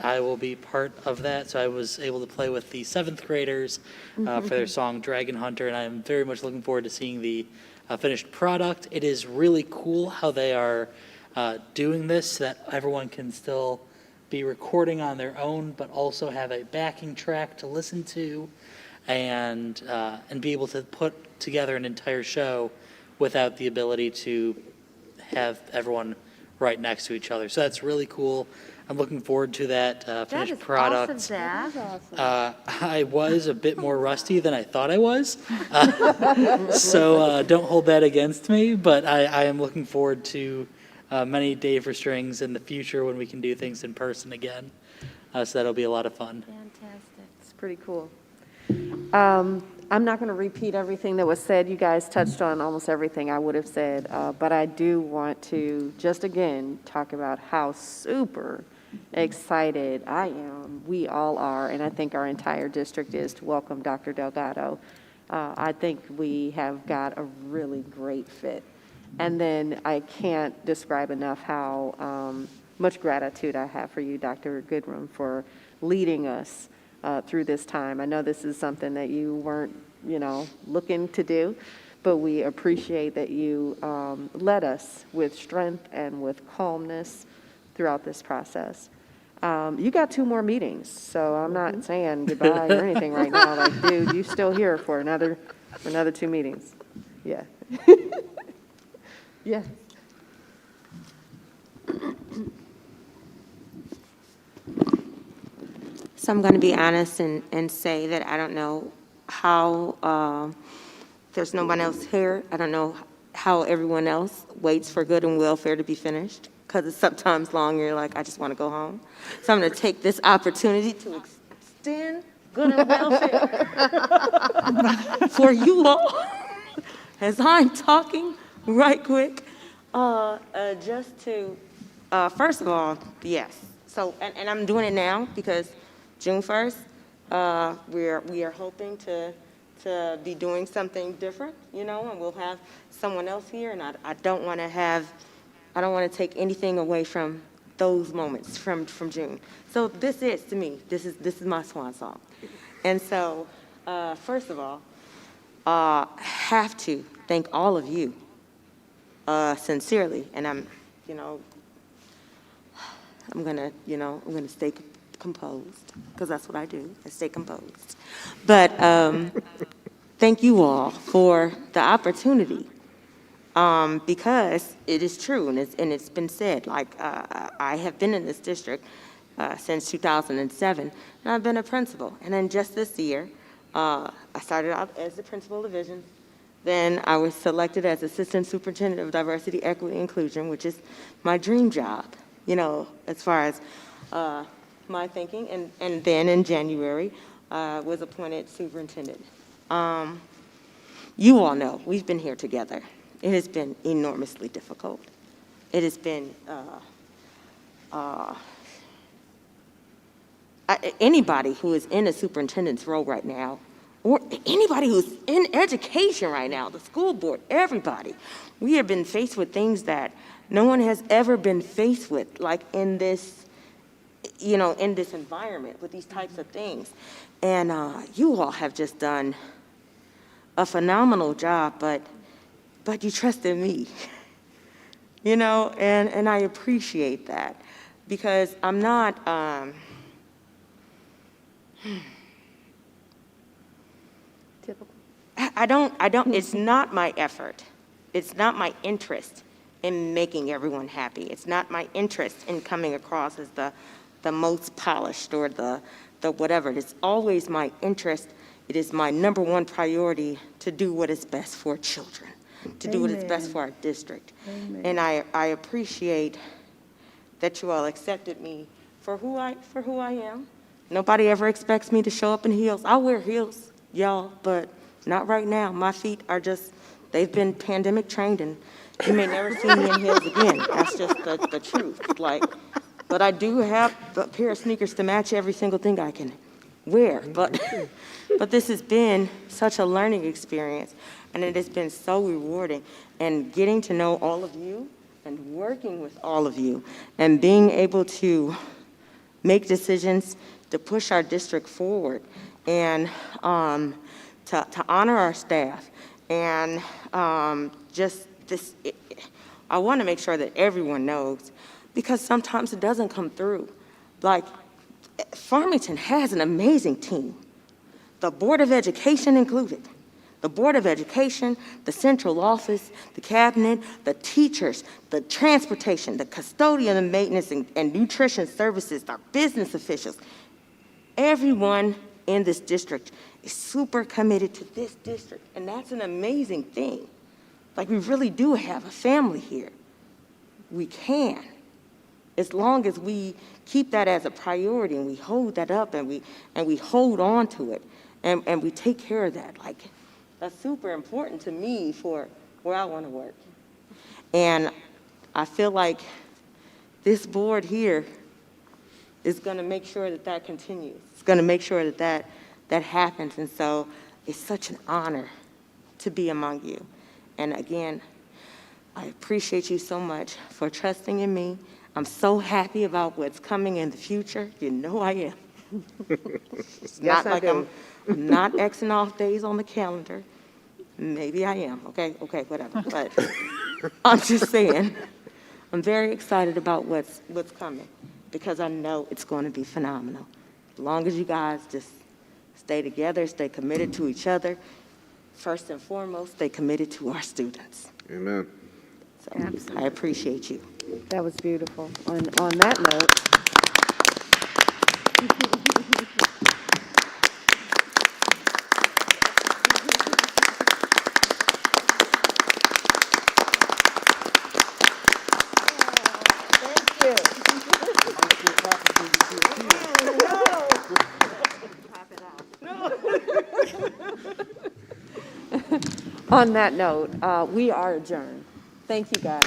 S3: I will be part of that. So I was able to play with the 7th graders for their song Dragon Hunter, and I'm very much looking forward to seeing the finished product. It is really cool how they are doing this so that everyone can still be recording on their own, but also have a backing track to listen to, and be able to put together an entire show without the ability to have everyone right next to each other. So that's really cool. I'm looking forward to that finished product.
S6: Awesome, Zach.
S3: I was a bit more rusty than I thought I was, so don't hold that against me, but I am looking forward to many Day for Strings in the future when we can do things in person again. So that'll be a lot of fun.
S6: Fantastic.
S1: It's pretty cool. I'm not going to repeat everything that was said. You guys touched on almost everything I would have said, but I do want to just again talk about how super excited I am, we all are, and I think our entire district is, to welcome Dr. Delgado. I think we have got a really great fit. And then I can't describe enough how much gratitude I have for you, Dr. Goodrum, for leading us through this time. I know this is something that you weren't, looking to do, but we appreciate that you led us with strength and with calmness throughout this process. You got 2 more meetings, so I'm not saying goodbye or anything right now. Like, dude, you still here for another 2 meetings. Yeah. Yeah.
S7: So I'm going to be honest and say that I don't know how, there's no one else here. I don't know how everyone else waits for good and welfare to be finished, because it's sometimes long, you're like, I just want to go home. So I'm going to take this opportunity to extend good and welfare for you all as I'm talking right quick. Just to, first of all, yes. So, and I'm doing it now because June 1st, we are hoping to be doing something different, and we'll have someone else here, and I don't want to take anything away from those moments from June. So this is, to me, this is my swan song. And so, first of all, have to thank all of you sincerely, and I'm gonna stay composed, because that's what I do. I stay composed. But thank you all for the opportunity, because it is true, and it's been said. Like, I have been in this district since 2007, and I've been a principal. And then just this year, I started out as the principal of division. Then I was selected as assistant superintendent of diversity, equity, and inclusion, which is my dream job, as far as my thinking. And then in January, was appointed superintendent. You all know, we've been here together. It has been enormously difficult. It has been, anybody who is in a superintendent's role right now, or anybody who's in education right now, the school board, everybody, we have been faced with things that no one has ever been faced with, like in this, you know, in this environment with these types of things. And you all have just done a phenomenal job, but you trusted me, you know, and I appreciate that, because I'm not, I don't, it's not my effort. It's not my interest in making everyone happy. It's not my interest in coming across as the most polished or the whatever. It's always my interest. It is my number one priority to do what is best for children, to do what is best for our district. And I appreciate that you all accepted me for who I am. Nobody ever expects me to show up in heels. I'll wear heels, y'all, but not right now. My feet are just, they've been pandemic trained, and you may never see me in heels again. That's just the truth. Like, but I do have a pair of sneakers to match every single thing I can wear. But this has been such a learning experience, and it has been so rewarding. And getting to know all of you and working with all of you and being able to make decisions to push our district forward and to honor our staff. And just this, I want to make sure that everyone knows, because sometimes it doesn't come through. Like, Farmington has an amazing team, the Board of Education included. The Board of Education, the central office, the cabinet, the teachers, the transportation, the custodian and maintenance and nutrition services, our business officials. Everyone in this district is super committed to this district, and that's an amazing thing. Like, we really do have a family here. We can, as long as we keep that as a priority and we hold that up and we hold on to it and we take care of that. Like, that's super important to me for where I want to work. And I feel like this board here is going to make sure that that continues. It's going to make sure that that happens. And so it's such an honor to be among you. And again, I appreciate you so much for trusting in me. I'm so happy about what's coming in the future. You know I am. It's not like I'm not Xing off days on the calendar. Maybe I am. Okay, whatever. But I'm just saying, I'm very excited about what's coming, because I know it's going to be phenomenal. As long as you guys just stay together, stay committed to each other, first and foremost, stay committed to our students.
S2: Amen.
S7: So I appreciate you.
S1: That was beautiful. On that note, we are adjourned. Thank you, guys.